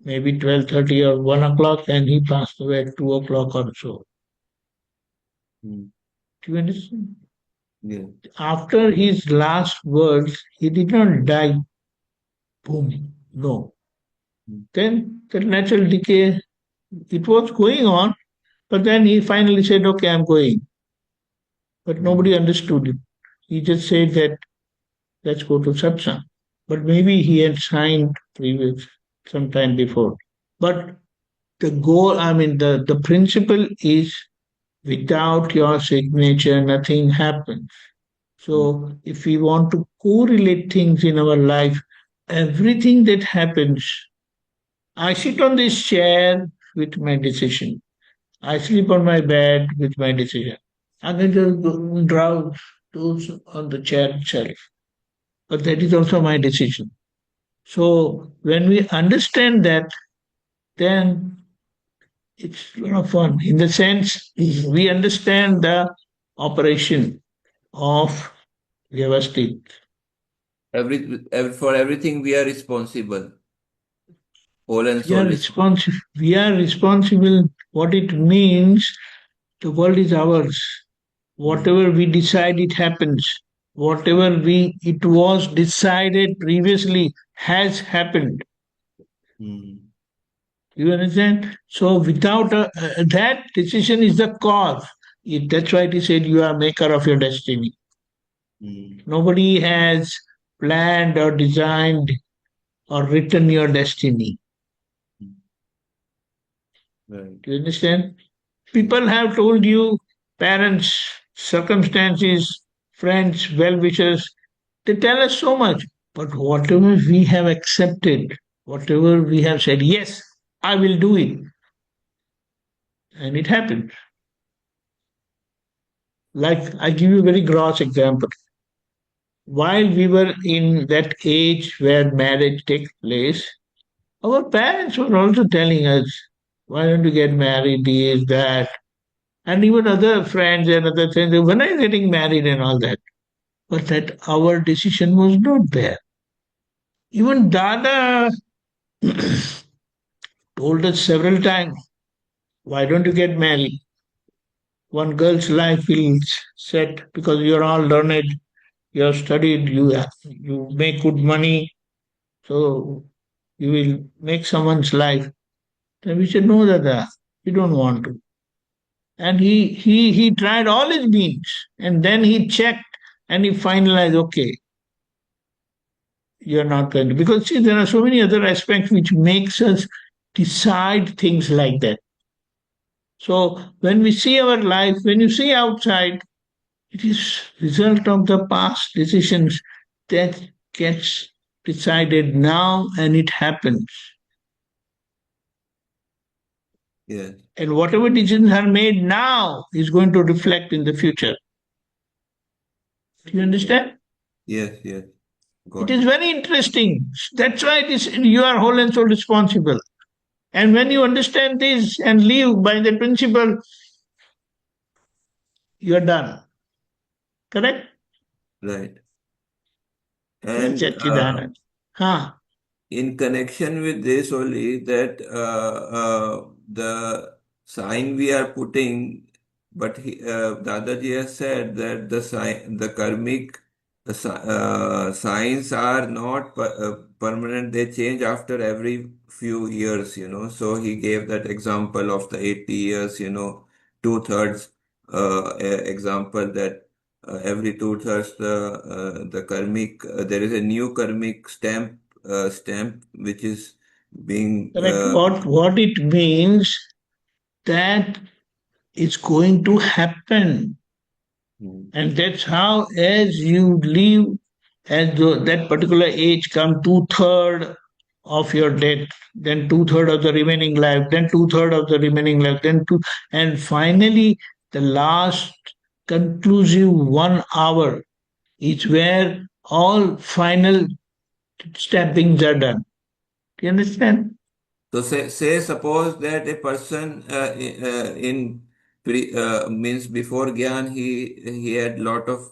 F: maybe 12:30 or 1 o'clock, and he passed away at 2 o'clock or so. Do you understand?
D: Yeah.
F: After his last words, he did not die. Boom. No. Then the natural decay, it was going on, but then he finally said, okay, I'm going. But nobody understood it. He just said that, let's go to Satsang. But maybe he had signed previous some time before. But the goal, the principle is without your signature, nothing happens. So if we want to correlate things in our life, everything that happens, I sit on this chair with my decision. I sleep on my bed with my decision. I can just drowse those on the chair itself. But that is also my decision. So when we understand that, then it's a lot of fun. In the sense, we understand the operation of Vyavasthit.
D: For everything we are responsible. Whole and
F: We are
D: soul.
F: responsible. We are responsible. What it means, the world is ours. Whatever we decide, it happens. Whatever it was decided previously has happened. You understand? So without that decision is the cause. That's why it is said you are maker of your destiny. Nobody has planned or designed or written your destiny.
D: Right.
F: Do you understand? People have told you, parents, circumstances, friends, well-wishers, they tell us so much. But whatever we have accepted, whatever we have said, yes, I will do it. And it happened. Like, I give you a very gross example. While we were in that age where marriage takes place, our parents were also telling us, why don't you get married, this, that. And even other friends and other things, when are you getting married and all that? But that our decision was not there. Even Dada told us several times, why don't you get married? One girl's life will set because you're all learned, you have studied, you make good money, so you will make someone's life. Then we said, no, Dada, we don't want to. And he tried all his means, and then he checked and he finalized, okay, you're not going to. Because see, there are so many other aspects which makes us decide things like that. So when we see our life, when you see outside, it is result of the past decisions that gets decided now and it happens.
D: Yes,
F: And whatever decisions are made now is going to reflect in the future. Do you understand?
D: yes, yes.
F: It
D: Got
F: is
D: it.
F: very interesting. That's why it is you are whole and soul responsible. And when you understand this and live by the principle, you are done. Correct?
D: Right.
F: Jai
D: And
F: Satchidanand. Huh.
D: in connection with this only that the sign we are putting, but Dadaji has said that the sign, the karmic signs are not permanent; they change after every few years. So he gave that example of the 80 years. 2/3 example that. Every 2/3 the karmic there is a new karmic stamp which is being
F: Correct. What it means that it's going to happen. And that's how, as you live, as that particular age come 2/3 of your death, then 2/3 of the remaining life, then 2/3 of the remaining life, then two, and finally the last conclusive 1 hour is where all final stampings are done. Do you understand?
D: so say suppose that a person in means before Gyan he had lot of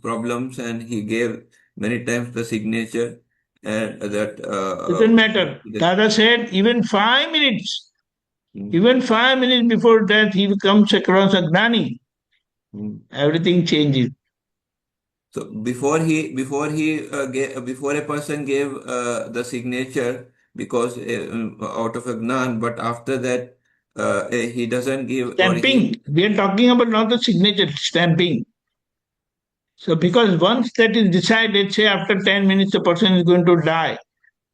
D: problems and he gave many times the signature and that
F: Doesn't matter. Dada said even 5 minutes,
D: mm,
F: even 5 minutes before death, he comes across a gnani.
D: mm.
F: Everything changes.
D: So before a person gave the signature because out of a gnan, but after that he doesn't give or
F: Stamping. We are talking about not the signature, stamping. So because once that is decided, say after 10 minutes the person is going to die.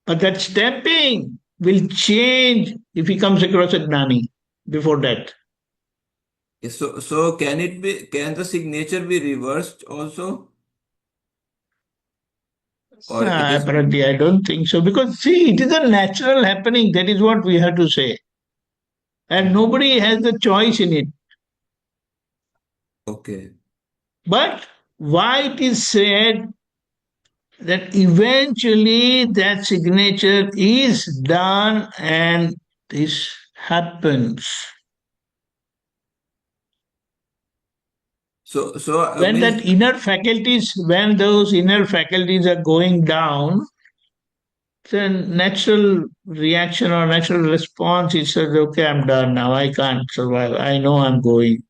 F: But that stamping will change if he comes across a gnani before that.
D: so can the signature be reversed also or it is
F: Apparently, I don't think so. Because see, it is a natural happening. That is what we have to say. And nobody has the choice in it.
D: okay?
F: But why it is said that eventually that signature is done and this happens.
D: So
F: When
D: means
F: that inner faculties, when those inner faculties are going down, the natural reaction or natural response is says, okay, I'm done now. I can't survive. I know I'm going.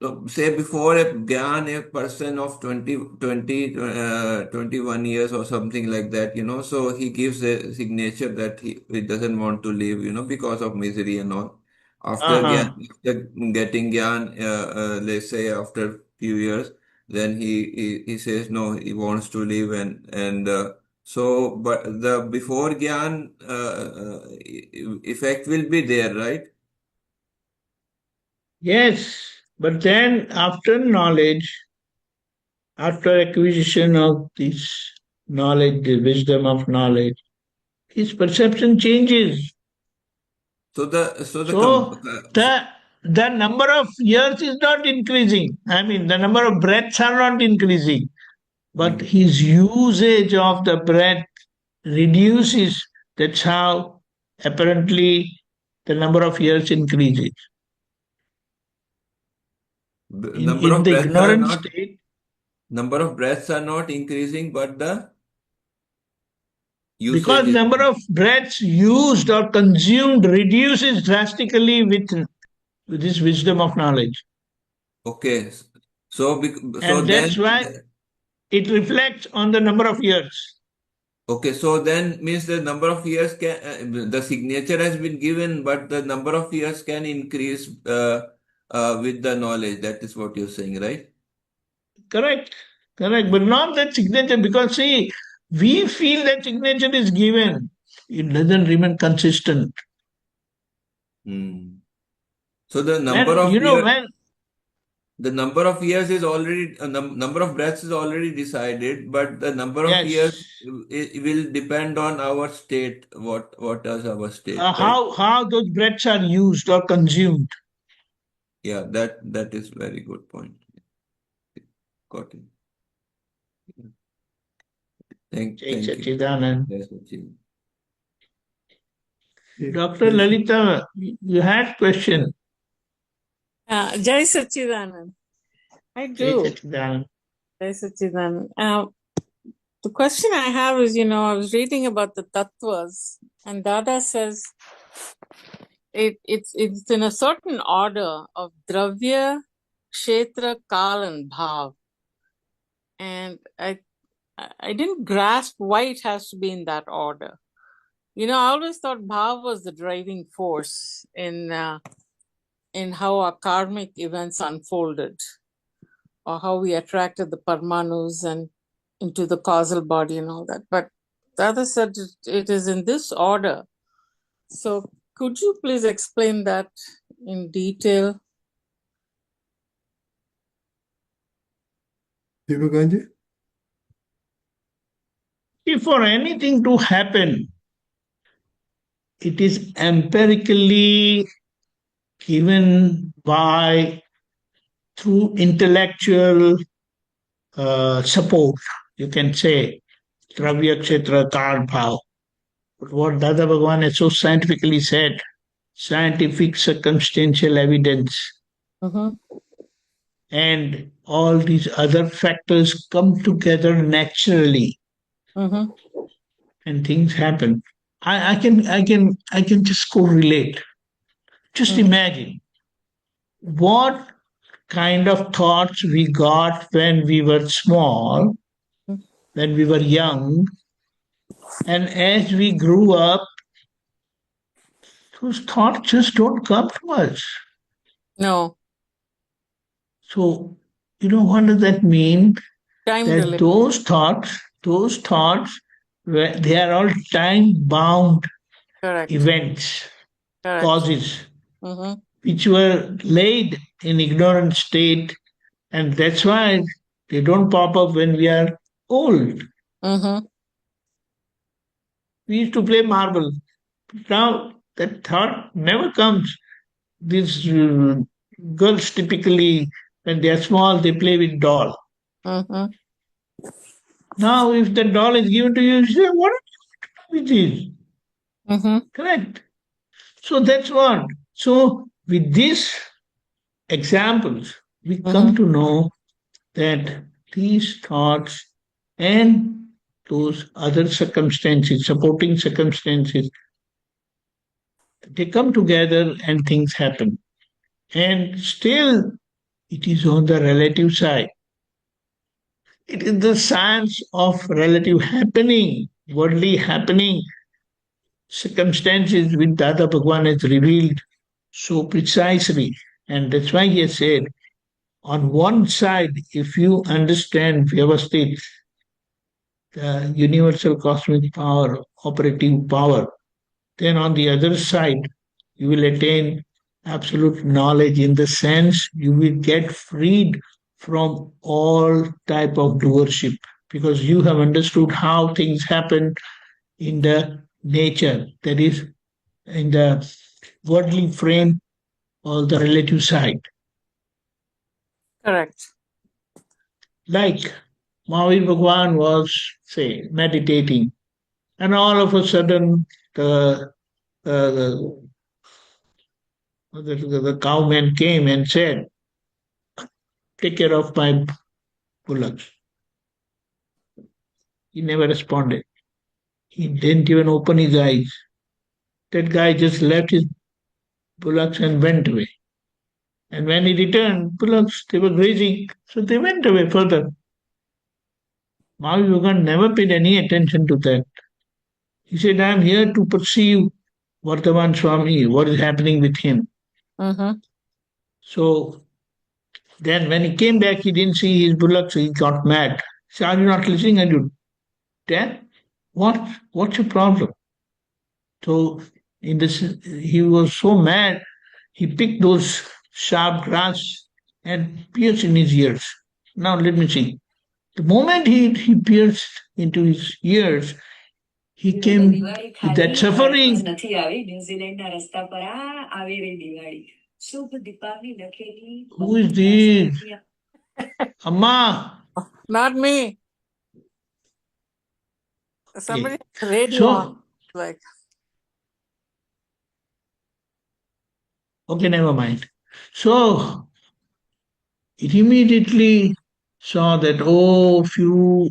D: so say before a Gyan, a person of 21 years or something like that, so he gives a signature that he doesn't want to live, because of misery and all. After Gyan,
F: Uh-huh.
D: after getting Gyan, let's say after few years, then he says no, he wants to live so, but the before Gyan effect will be there, right?
F: Yes. But then after knowledge, after acquisition of this knowledge, the wisdom of knowledge, his perception changes.
D: So
F: The number of years is not increasing. I mean, the number of breaths are not increasing, but his usage of the breath reduces. That's how apparently the number of years increases. In the ignorant state,
D: number of breaths are not increasing, but the usage
F: because
D: is
F: number of breaths used or consumed reduces drastically with this wisdom of knowledge.
D: okay. So
F: And that's why it reflects on the number of years.
D: okay, so then means the number of years can the signature has been given, but the number of years can increase with the knowledge. That is what you're saying, right?
F: Correct, but not that signature, because see, we feel that signature is given. It doesn't remain consistent.
D: So the number
F: And
D: of years,
F: when
D: the number of years is already number of breaths is already decided, but the number of
F: yes,
D: years it will depend on our state. What is our state, right?
F: how those breaths are used or consumed.
D: Yeah, that is very good point. Got it. Thank you.
F: Sachidanand.
D: Yes, Sachin.
F: Dr. Lalita, you had question.
H: Jai Sachidanand. I do.
F: Sachidanand.
H: Jai Sachidanand. The question I have is, I was reading about the tattvas, and Dada says it's in a certain order of dravya, Kheshtra, kal, and bhave. And I didn't grasp why it has to be in that order. I always thought bhave was the driving force in how our karmic events unfolded, or how we attracted the Parmanus and into the causal body and all that. But the other said it is in this order. So could you please explain that in detail?
C: Deepakanandji?
F: If for anything to happen, it is empirically given through intellectual support, you can say, dravya, kshetra, kal, bhav. But what Dada Bhagwan has so scientifically said, scientific circumstantial evidence, and all these other factors come together naturally, and things happen. I can just correlate. Just imagine what kind of thoughts we got when we were small, when we were young, and as we grew up, those thoughts just don't come to us.
H: No.
F: So, what does that mean?
H: Time
F: that
H: delivery.
F: those thoughts, they are all time-bound events, causes, which were laid in ignorant state, and that's why they don't pop up when we are old. We used to play marble. Now that thought never comes. These girls typically, when they are small, they play with doll. Now, if the doll is given to you, you say, what are you doing with this? Correct. So that's what. So with these examples, we come to know that these thoughts and those other circumstances, supporting circumstances, they come together and things happen. And still, it is on the relative side. It is the science of relative happening, worldly happening, circumstances which Dada Bhagwan has revealed so precisely. And that's why he has said, on one side, if you understand Vyavasthit, the universal cosmic power, operative power, then on the other side, you will attain absolute knowledge, in the sense you will get freed from all type of doership. because you have understood how things happen in the nature, that is, in the worldly frame or the relative side.
H: Correct.
F: Like Mahavir Bhagwan was, say, meditating, and all of a sudden the the cowman came and said, "Take care of my bullocks." He never responded. He didn't even open his eyes. That guy just left his bullocks and went away. And when he returned, bullocks, they were grazing, so they went away further. Mahavir Bhagwan never paid any attention to that. He said, I am here to perceive Vardhaman Swami, what is happening with him.
H: Mm-hmm.
F: So then when he came back, he didn't see his bullocks, so he got mad. He said, are you not listening? And you, Dad, what's your problem? So in this, he was so mad, he picked those sharp grass and pierced in his ears. Now let me see. The moment he pierced into his ears, he came with that suffering. Who is this? Amma.
H: Not me. Somebody has radio
F: So,
H: on. Like,
F: okay, never mind. So it immediately saw that, oh, few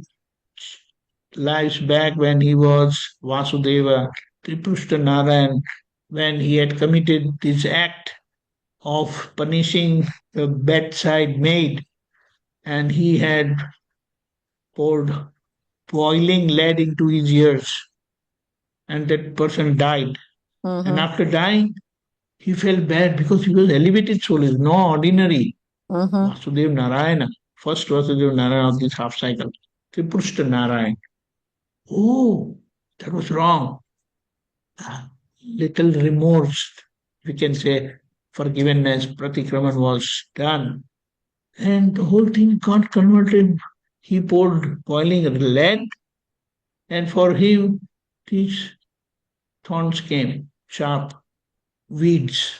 F: lives back when he was Vasudeva, Tripushta Narayan, when he had committed this act of punishing the bedside maid, and he had poured boiling lead into his ears, and that person died.
H: mm-hmm.
F: And after dying, he felt bad because he was elevated soul, is no ordinary.
H: Mm-hmm.
F: Vasudeva Narayana, first Vasudeva Narayana of this half cycle, Tripushta Narayan. Oh, that was wrong. Little remorse, we can say, forgiveness, pratikraman was done. And the whole thing got converted. He poured boiling lead, and for him, these thorns came, sharp weeds.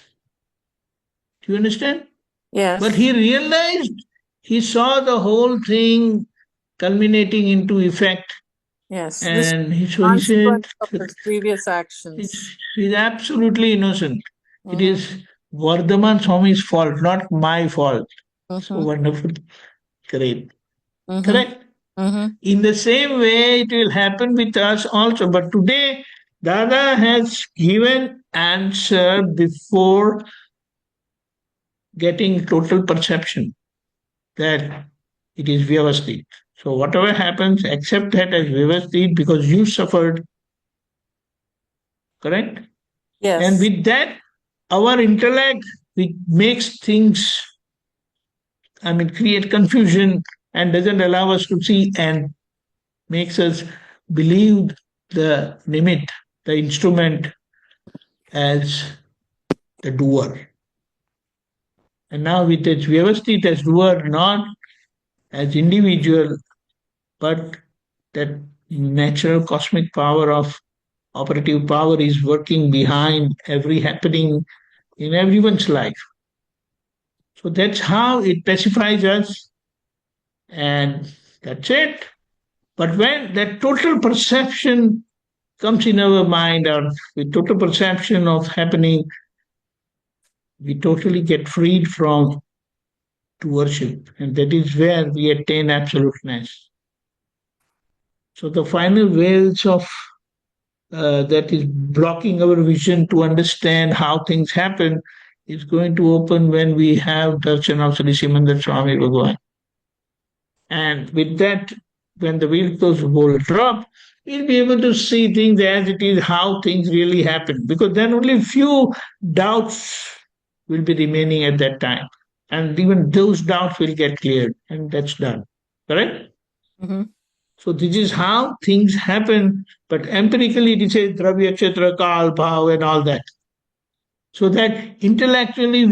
F: Do you understand?
H: Yes.
F: But he realized, he saw the whole thing culminating into effect.
H: Yes.
F: And he said,
H: of his previous actions.
F: He's absolutely innocent. It is Vardhaman Swami's fault, not my fault. So wonderful. Great. Correct? In the same way, it will happen with us also. But today, Dada has given answer before getting total perception that it is Vyavasthit. So whatever happens, accept that as Vyavasthit because you suffered. Correct?
H: Yes.
F: And with that, our intellect, which makes things, create confusion and doesn't allow us to see and makes us believe the limit, the instrument as the doer. And now with its Vyavasthit as doer, not as individual, but that natural cosmic power of operative power is working behind every happening in everyone's life. So that's how it pacifies us, and that's it. But when that total perception comes in our mind, or with total perception of happening, we totally get freed from to worship, and that is where we attain absoluteness. So the final veils of that is blocking our vision to understand how things happen is going to open when we have darshan of Sri Simandar Swami Bhagwan. And with that, when the vehicles will drop, we'll be able to see things as it is, how things really happen. Because then only few doubts will be remaining at that time. And even those doubts will get cleared, and that's done. Correct? So this is how things happen, but empirically it is dravya, kshetra, kal, bhave, and all that. So that intellectually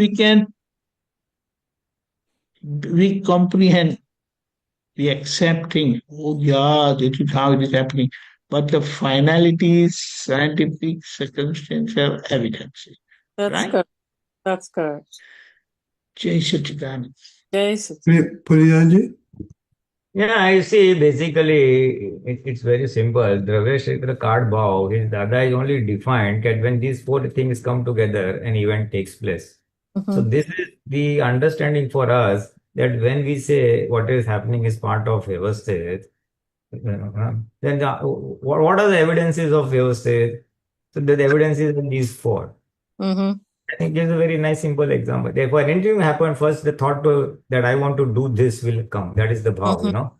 F: we comprehend the accepting, oh yeah, this is how it is happening. But the finality is scientific, circumstantial evidence.
H: That's
F: Right?
H: correct. That's correct.
F: Jai Satchidanand.
H: Jai Satchidanand.
C: Pulinanandji?
E: Yeah, I see. Basically, it's very simple. Dravya Kshetra Card Bhav, his Dada is only defined that when these four things come together, an event takes place. So this is the understanding for us that when we say what is happening is part of Vyavasthit, then what are the evidences of Vyavasthit? So the evidence is in these four. I think gives a very nice simple example. Therefore, anything happen first, the thought that I want to do this will come. That is the bhav, you know.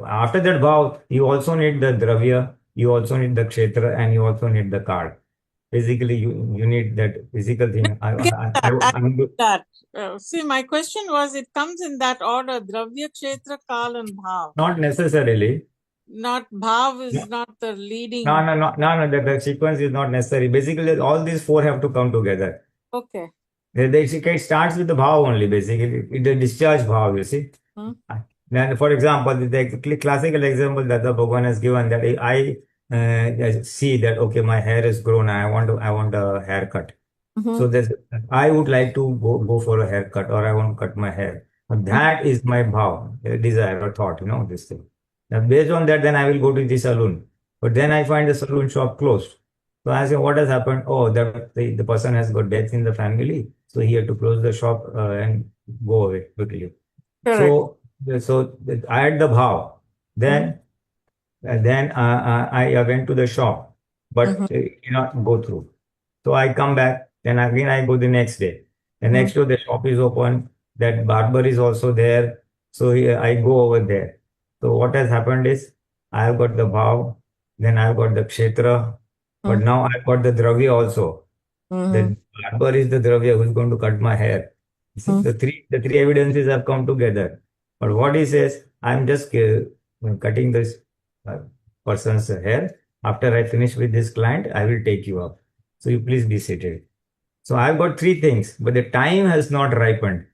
E: After that bhav, you also need the dravya, you also need the kshetra, and you also need the card. Basically, you need that physical thing.
H: I get that. See, my question was, it comes in that order: dravya, kshetra, kal, and bhav.
E: Not necessarily.
H: Not bhav is not the leading.
E: No. The sequence is not necessary. Basically, all these four have to come together.
H: Okay.
E: It starts with the bhav only, basically. It's a discharge bhav, you see. Then, for example, the classical example that the Bhagwan has given, that I see that, okay, my hair is grown, I want a haircut. So I would like to go for a haircut, or I want to cut my hair. That is my bhav, desire or thought, you know, this thing. Now, based on that, then I will go to the saloon. But then I find the saloon shop closed. So I say, what has happened? Oh, the person has got death in the family. So he had to close the shop and go away quickly.
H: Correct.
E: So I had the bhav. Then I went to the shop, but it did not go through. So I come back. Then again I go the next day. The next day the shop is open. That barber is also there. So I go over there. So what has happened is I have got the bhav, then I have got the kshetra, but now I've got the dravya also. The barber is the dravya who is going to cut my hair. See, the three evidences have come together. But what he says, I'm just cutting this person's hair. After I finish with this client, I will take you up. So you please be seated. So I've got three things, but the time has not ripened.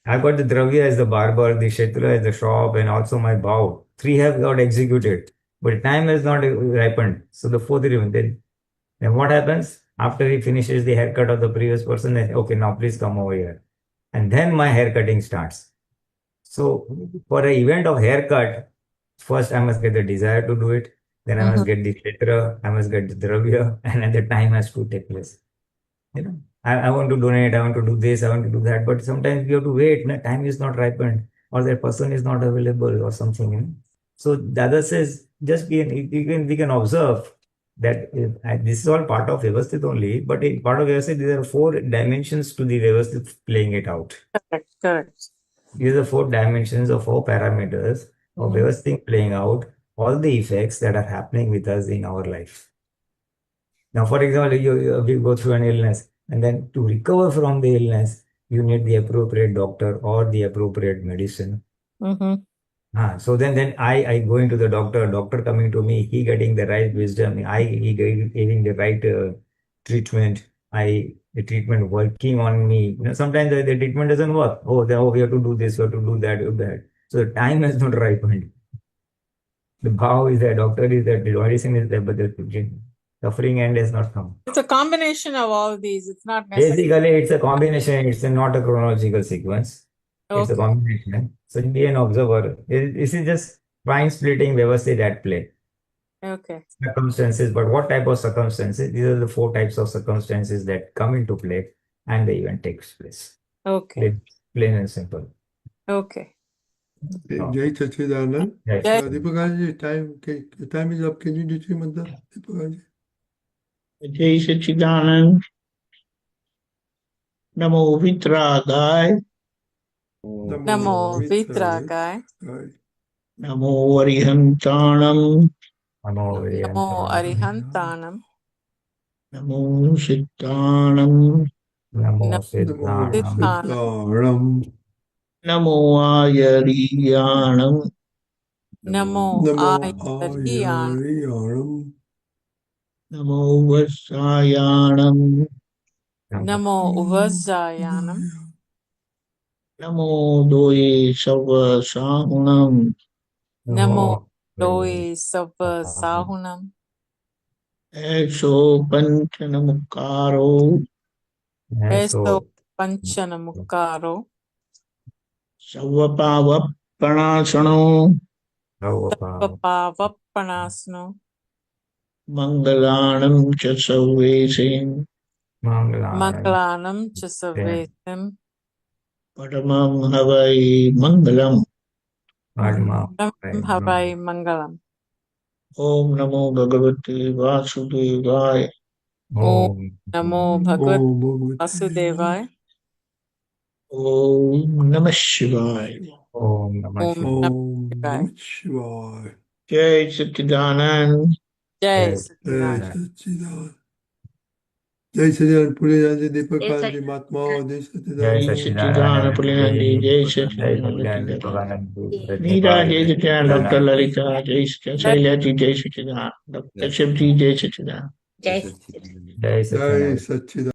E: I've got the dravya as the barber, the kshetra as the shop, and also my bhav. Three have got executed, but time has not ripened. So the fourth event. Then what happens? After he finishes the haircut of the previous person, then, okay, now please come over here. And then my haircutting starts. So for an event of haircut, first I must get the desire to do it. Then I must get the kshetra, I must get the dravya, and then the time has to take place. You know, I want to donate, I want to do this, I want to do that, but sometimes you have to wait. No, time is not ripened, or that person is not available, or something. You know? So Dada says, just we can observe that this is all part of Vyavasthit only, but in part of Vyavasthit, there are four dimensions to the Vyavasthit playing it out.
H: Correct.
E: These are four dimensions or four parameters of Vyavasthit playing out all the effects that are happening with us in our life. Now, for example, we go through an illness, and then to recover from the illness, you need the appropriate doctor or the appropriate medicine. So then I going to the doctor coming to me, he getting the right wisdom, he giving the right treatment, the treatment working on me. You know, sometimes the treatment doesn't work. We have to do this, we have to do that. So the time has not ripened. The bhav is there, doctor is there, the medicine is there, but the suffering end has not come.
H: It's a combination of all these. It's not necessarily.
E: Basically, it's a combination. It's not a chronological sequence. It's a combination. So be an observer. This is just mind splitting Vyavasthit at play.
H: Okay.
E: Circumstances, but what type of circumstances? These are the four types of circumstances that come into play and the event takes place.
H: Okay.
E: Plain and simple.
H: Okay.
C: Jai Satchidanand.
E: Yes.
C: Deepakanandji, time is up. Can you do three mantras, Deepakanandji?
F: Jai Satchidanand. Namo Vitragaya.
H: Namo Vitragaya.
F: Namo Arihantanam.
H: Namo Arihantanam.
F: Namo Sittanam.
E: Namo
C: Siddhanam.
F: Namo Ayariyanam.
H: Namo
C: Ayariyanam.
F: Namo Vasayanam.
H: Namo Uvasayanam.
F: Namo Doi Sarva Sahunam.
H: Namo Doi Sava Sahunam.
F: Eso Panchanamukaro.
H: Eso Panchanamukaro.
F: Savapavappanasano.
H: Pavappanasno.
F: Mangalanam cha Sarvesim.
H: Mangalanam cha Sarvesim.
F: Paramam Havai Mangalam.
H: Param Harai Mangalam.
F: Om Namo Bhagavate Vasudevaya.
H: Om Namo Bhagavate
C: Om Bhagavate
H: Vasudevaya.
F: Om Namah Shivaya.
E: Om Namah
H: Om
E: Shivaya.
C: Om
H: Shivaya.
C: Namah Shivaya.
F: Jai Satchidanand.
H: Jai
C: Jai
H: Satchidanand.
C: Satchidanand. Jai Satchidanand Pulinanandji Deepakanandji Mahatma Jai
E: Jai
C: Satchidanand.
F: Jai Satchidanand Pulinanandji. Jai Satchidanand. Meera Jai Satchidanand. Dr. Lalita Jai Satchidanand. Shailaji Jai Satchidanand. Dr. Shivji Jai Satchidanand.
E: Jai
C: Jai
E: Satchidanand.
C: Satchidanand.